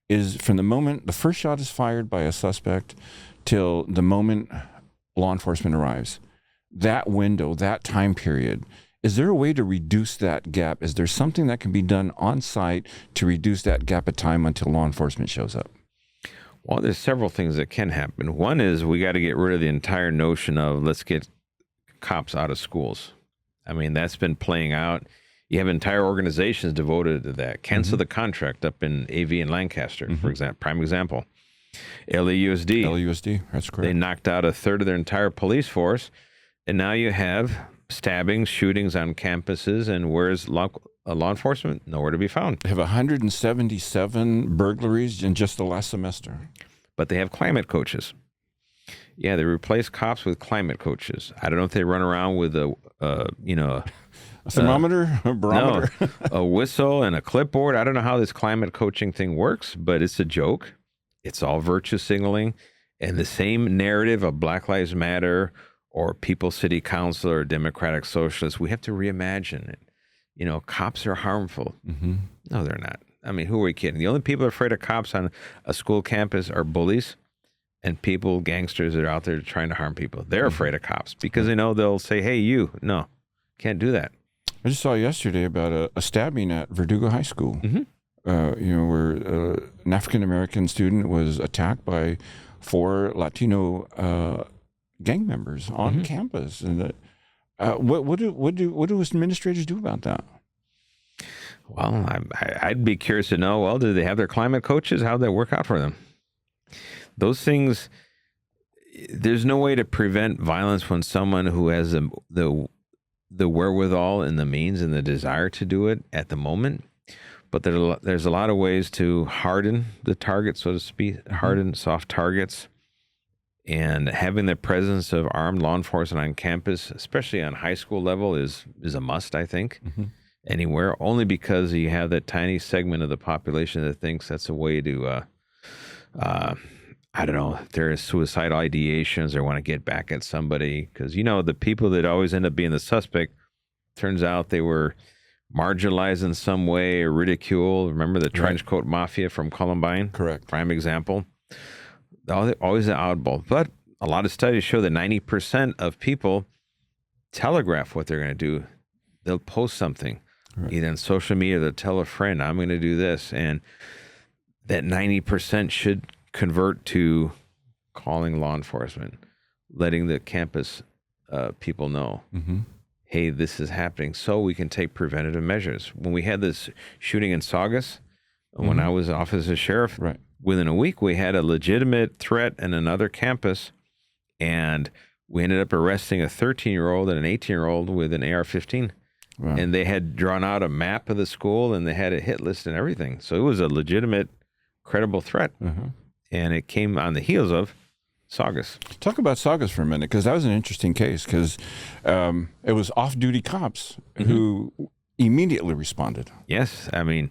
is from the moment the first shot is fired by a suspect till the moment law enforcement arrives. That window, that time period. Is there a way to reduce that gap? Is there something that can be done on site to reduce that gap of time until law enforcement shows up? Well, there's several things that can happen. One is we got to get rid of the entire notion of let's get cops out of schools. I mean, that's been playing out. You have entire organizations devoted to that. Cancel the contract up in AV in Lancaster, for example, prime example. LAUSD, that's correct. They knocked out a third of their entire police force, and now you have stabbings, shootings on campuses, and where's law enforcement? Nowhere to be found. They have 177 burglaries in just the last semester. But they have climate coaches. Yeah, they replace cops with climate coaches. I don't know if they run around with a thermometer, a barometer, no, a whistle and a clipboard. I don't know how this climate coaching thing works, but it's a joke. It's all virtue signaling, and the same narrative of Black Lives Matter or People's City Council or Democratic Socialists. We have to reimagine it. Cops are harmful. No, they're not. I mean, who are we kidding? The only people afraid of cops on a school campus are bullies and gangsters that are out there trying to harm people. They're afraid of cops because they know they'll say, "Hey, you, no, can't do that." I just saw yesterday about a stabbing at Verdugo High School. Where an African-American student was attacked by 4 Latino gang members on campus. And what do administrators do about that? Well, I'd be curious to know, well, do they have their climate coaches? How'd that work out for them? Those things, there's no way to prevent violence when someone who has the wherewithal and the means and the desire to do it at the moment. But there's a lot of ways to harden the target, so to speak, harden soft targets. And having the presence of armed law enforcement on campus, especially on high school level, is a must, I think, anywhere, only because you have that tiny segment of the population that thinks that's a way to, I don't know, if there is suicidal ideations or want to get back at somebody. Because, the people that always end up being the suspect, turns out they were marginalized in some way or ridiculed. Remember the trench coat mafia from Columbine? Correct. Prime example. Always an oddball. But a lot of studies show that 90% of people telegraph what they're going to do. They'll post something, either on social media, they'll tell a friend, I'm going to do this. And that 90% should convert to calling law enforcement, letting the campus people know, hey, this is happening, so we can take preventative measures. When we had this shooting in Saugus, when I was office of sheriff, within a week, we had a legitimate threat in another campus, and we ended up arresting a 13-year-old and an 18-year-old with an AR-15. Wow. And they had drawn out a map of the school, and they had a hit list and everything. So it was a legitimate, credible threat. And it came on the heels of Saugus. Talk about Saugus for a minute, because that was an interesting case, because it was off-duty cops who immediately responded. Yes. I mean,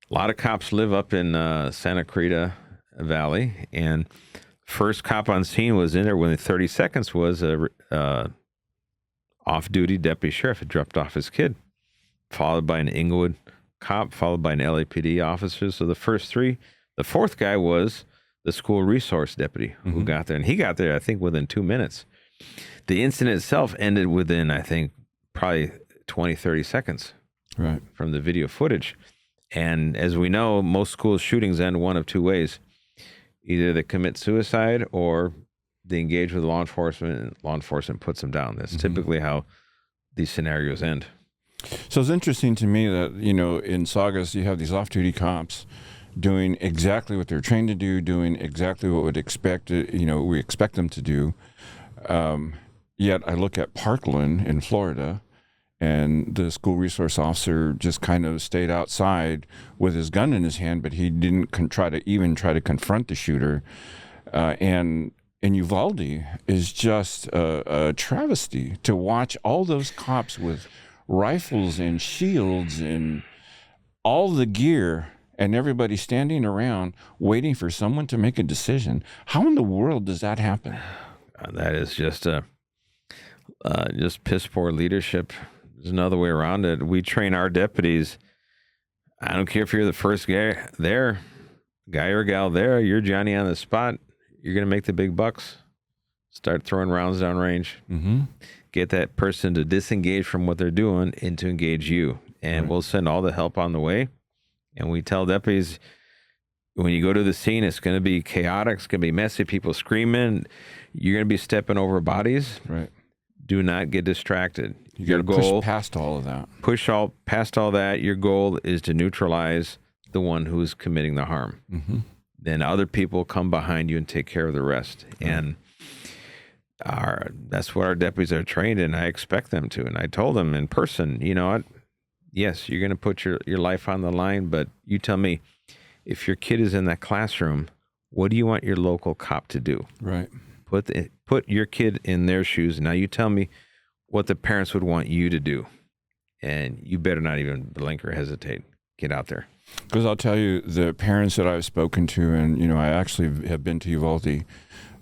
a lot of cops live up in Santa Cruz Valley, and first cop on scene was in there within 30 seconds was a off-duty deputy sheriff had dropped off his kid, followed by an Inglewood cop, followed by an LAPD officer. So the first 3, the 4th guy was the school resource deputy who got there, and he got there, I think, within 2 minutes. The incident itself ended within, I think, probably 20, 30 seconds from the video footage. And as we know, most school shootings end one of 2 ways. Either they commit suicide or they engage with law enforcement and law enforcement puts them down. That's typically how these scenarios end. So it's interesting to me that, in Saugus, you have these off-duty cops doing exactly what they're trained to do, doing exactly what we expect them to do. Yet I look at Parkland in Florida, and the school resource officer just kind of stayed outside with his gun in his hand, but he didn't try to confront the shooter. And Uvalde is just a travesty to watch all those cops with rifles and shields and all the gear, and everybody standing around waiting for someone to make a decision. How in the world does that happen? That is just piss poor leadership. There's another way around it. We train our deputies. I don't care if you're the first guy there, guy or gal there, you're Johnny on the spot. You're going to make the big bucks. Start throwing rounds down range. Get that person to disengage from what they're doing and to engage you. And we'll send all the help on the way. And we tell deputies, when you go to the scene, it's going to be chaotic. It's going to be messy. People screaming. You're going to be stepping over bodies. Do not get distracted. Your goal, push past all of that. Past all that. Your goal is to neutralize the one who is committing the harm. Then other people come behind you and take care of the rest. And that's what our deputies are trained in. I expect them to. And I told them in person, you know what? Yes, you're going to put your life on the line, but you tell me, if your kid is in that classroom, what do you want your local cop to do? Put your kid in their shoes. Now you tell me what the parents would want you to do. And you better not even blink or hesitate. Get out there. Because I'll tell you, the parents that I've spoken to, and, I actually have been to Uvalde,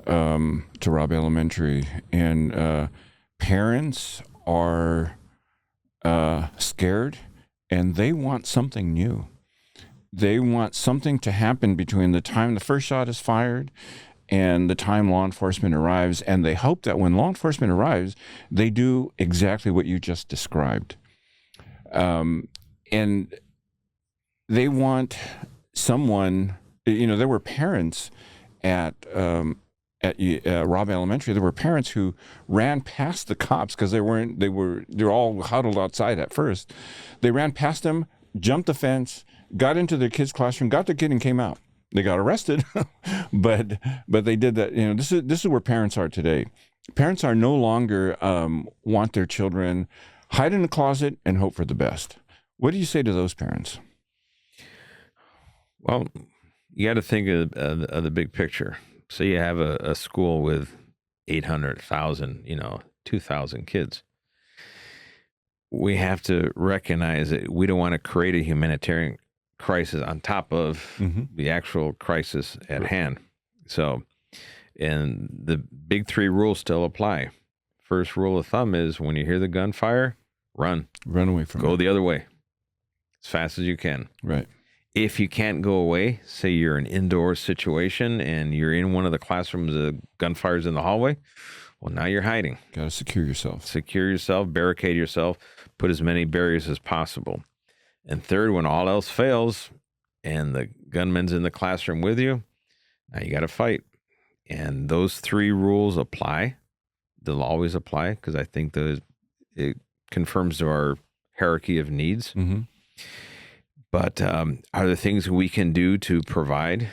to Robb Elementary, and parents are scared, and they want something new. They want something to happen between the time the first shot is fired and the time law enforcement arrives, and they hope that when law enforcement arrives, they do exactly what you just described. And they want someone. There were parents at Robb Elementary. There were parents who ran past the cops because they were all huddled outside at first. They ran past them, jumped the fence, got into their kid's classroom, got their kid, and came out. They got arrested, but they did that. This is where parents are today. Parents are no longer want their children hide in the closet and hope for the best. What do you say to those parents? Well, you got to think of the big picture. So you have a school with 800,000, 2,000 kids. We have to recognize that we don't want to create a humanitarian crisis on top of the actual crisis at hand. So, and the big three rules still apply. First rule of thumb is when you hear the gunfire, run away from go it. the other way as fast as you can. Right. If you can't go away, say you're in an indoor situation and you're in one of the classrooms, the gunfire's in the hallway, well, now you're hiding. Got to secure yourself. Secure yourself, barricade yourself, put as many barriers as possible. And third, when all else fails and the gunman's in the classroom with you, now you got to fight. And those three rules apply. They'll always apply because I think it confirms our hierarchy of needs. Mm-hmm. But are there things we can do to provide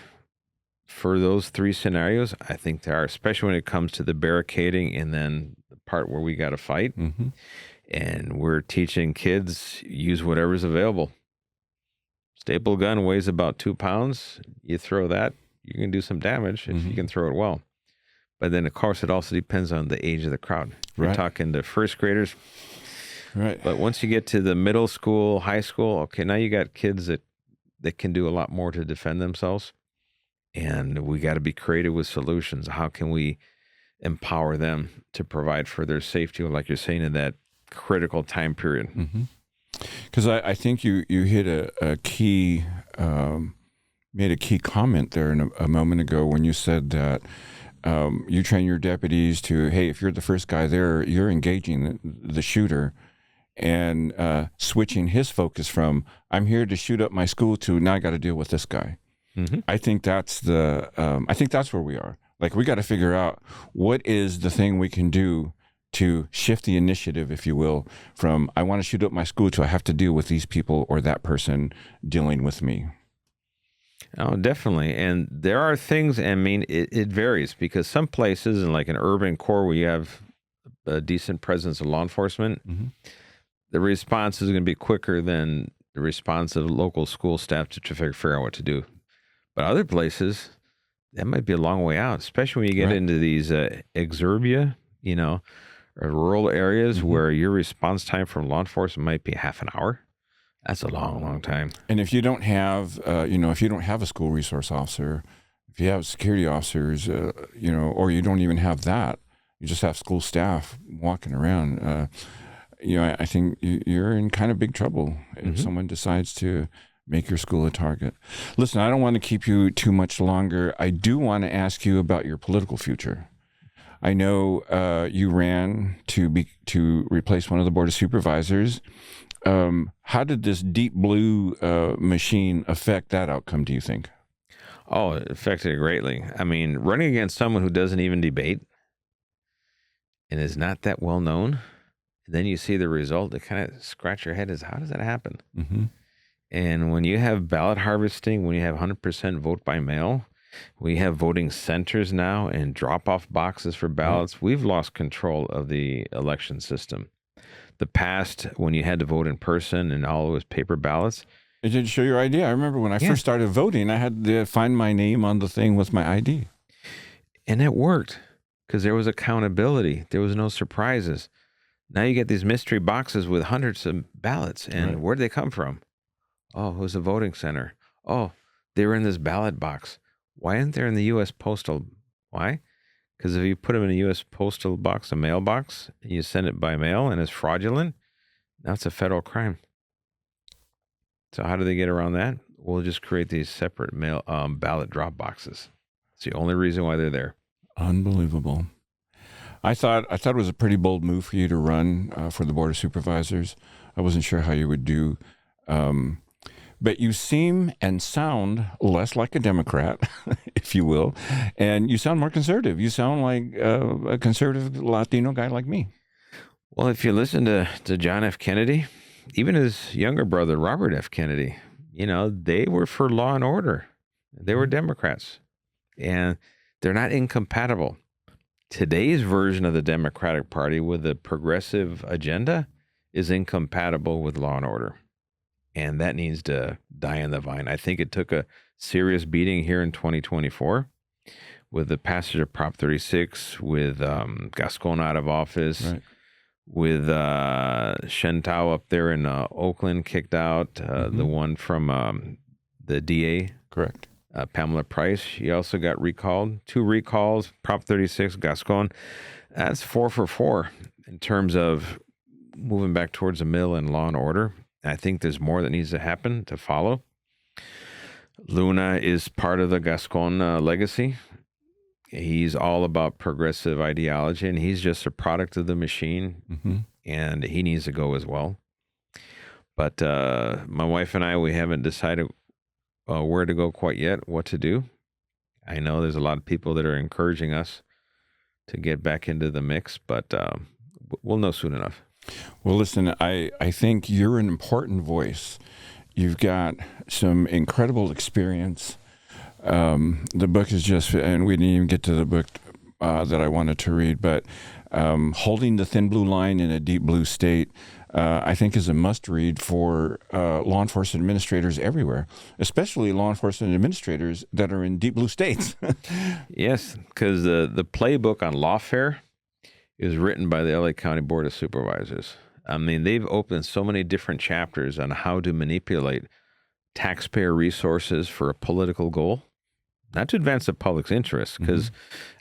for those three scenarios? I think there are, especially when it comes to the barricading and then the part where we got to fight. Mm-hmm. And we're teaching kids use whatever's available. Staple gun weighs about 2 pounds. You throw that, you can do some damage if you can throw it well. But then, of course, it also depends on the age of the crowd. We're talking to first graders. Right. But once you get to the middle school, high school, okay, now you got kids that can do a lot more to defend themselves. And we got to be creative with solutions. How can we empower them to provide for their safety, like you're saying, in that critical time period? Because I think you hit a key, made a key comment there a moment ago when you said that you train your deputies to, hey, if you're the first guy there, you're engaging the shooter and switching his focus from, I'm here to shoot up my school, to now I got to deal with this guy. I think that's where we are. Like, we got to figure out what is the thing we can do to shift the initiative, if you will, from I want to shoot up my school to I have to deal with these people or that person dealing with me. Oh, definitely. And there are things, I mean, it varies because some places, in like an urban core where you have a decent presence of law enforcement, the response is going to be quicker than the response of local school staff to figure out what to do. But other places, that might be a long way out, especially when you get into these exurbia, or rural areas where your response time from law enforcement might be half an hour. That's a long, long time. And if you don't have, if you don't have a school resource officer, if you have security officers, or you don't even have that, you just have school staff walking around, I think you're in kind of big trouble if someone decides to make your school a target. Listen, I don't want to keep you too much longer. I do want to ask you about your political future. I know you ran to replace one of the board of supervisors. How did this deep blue machine affect that outcome, do you think? Oh, it affected it greatly. I mean, running against someone who doesn't even debate and is not that well known, then you see the result, it kind of scratch your head is, how does that happen? And when you have ballot harvesting, when you have 100% vote by mail, we have voting centers now and drop-off boxes for ballots. We've lost control of the election system. The past, when you had to vote in person and all it was paper ballots. It did show your ID. I remember when I first started voting, I had to find my name on the thing with my ID. And it worked because there was accountability. There was no surprises. Now you get these mystery boxes with hundreds of ballots. And where'd they come from? Oh, it was a voting center. Oh, they were in this ballot box. Why aren't they in the U.S. Postal? Why? Because if you put them in a U.S. Postal box, a mailbox, and you send it by mail and it's fraudulent, now it's a federal crime. So how do they get around that? We'll just create these separate mail ballot drop boxes. It's the only reason why they're there. Unbelievable. I thought it was a pretty bold move for you to run for the Board of Supervisors. I wasn't sure how you would do. But you seem and sound less like a Democrat, if you will, and you sound more conservative. You sound like a conservative Latino guy like me. Well, if you listen to John F. Kennedy, even his younger brother, Robert F. Kennedy, they were for law and order. They were Democrats, and they're not incompatible. Today's version of the Democratic Party with a progressive agenda is incompatible with law and order. And that needs to die in the vine. I think it took a serious beating here in 2024 with the passage of Prop 36, with Gascon out of office, Right. with Shentao up there in Oakland kicked out, the one from the DA. Correct. Pamela Price. She also got recalled. 2 recalls, Prop 36, Gascon. That's 4 for 4 in terms of moving back towards the middle and law and order. I think there's more that needs to happen to follow. Luna is part of the Gascon legacy. He's all about progressive ideology, and he's just a product of the machine, and he needs to go as well. But my wife and I, we haven't decided where to go quite yet, what to do. I know there's a lot of people that are encouraging us to get back into the mix, but we'll know soon enough. Well, listen, I think you're an important voice. You've got some incredible experience. The book is just, and we didn't even get to the book that I wanted to read, but Holding the Thin Blue Line in a Deep Blue State, I think is a must-read for law enforcement administrators everywhere, especially law enforcement administrators that are in deep blue states. Yes, because the playbook on lawfare is written by the LA County Board of Supervisors. I mean, they've opened so many different chapters on how to manipulate taxpayer resources for a political goal, not to advance the public's interest, because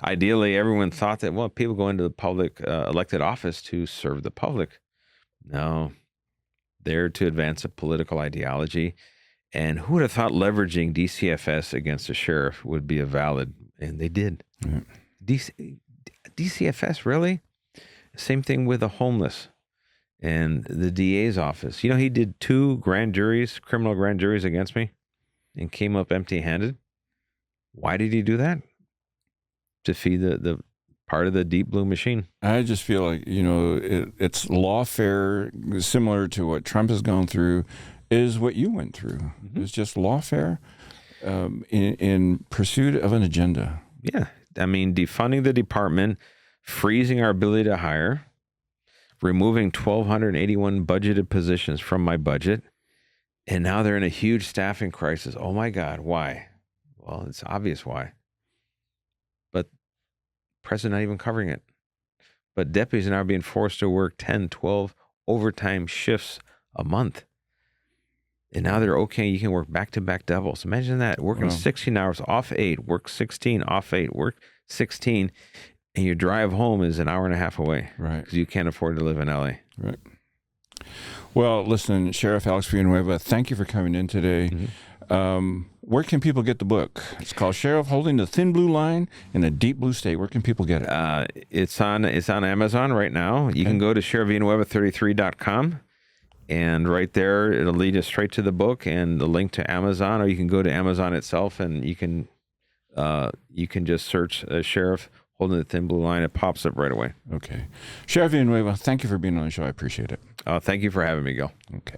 ideally everyone thought that, well, people go into the public elected office to serve the public. No, they're to advance a political ideology. And who would have thought leveraging DCFS against a sheriff would be a valid, and they did. DCFS, really? Same thing with the homeless and the DA's office. He did 2 criminal grand juries against me and came up empty-handed. Why did he do that? To feed the part of the deep blue machine. I just feel like, it's lawfare, similar to what Trump has gone through, is what you went through. It's just lawfare in pursuit of an agenda. Yeah. I mean, defunding the department, freezing our ability to hire, removing 1,281 budgeted positions from my budget, and now they're in a huge staffing crisis. Oh my God, why? Well, it's obvious why. But President not even covering it. But deputies are now being forced to work 10, 12 overtime shifts a month. And now they're okay. You can work back-to-back doubles. Imagine that. Working 16 hours, off 8, work 16, off 8, work 16, and your drive home is an hour and a half away. Right. Because you can't afford to live in LA. Right. Well, listen, Sheriff Alex Villanueva, thank you for coming in today. Where can people get the book? It's called Sheriff Holding the Thin Blue Line in a Deep Blue State. Where can people get it? It's on Amazon right now. You can go to sheriffvillanueva33.com. And right there, it'll lead us straight to the book and the link to Amazon, or you can go to Amazon itself and you can just search Sheriff Holding the Thin Blue Line. It pops up right away. Okay. Sheriff Villanueva, thank you for being on the show. I appreciate it. Thank you for having me, Gil. Okay.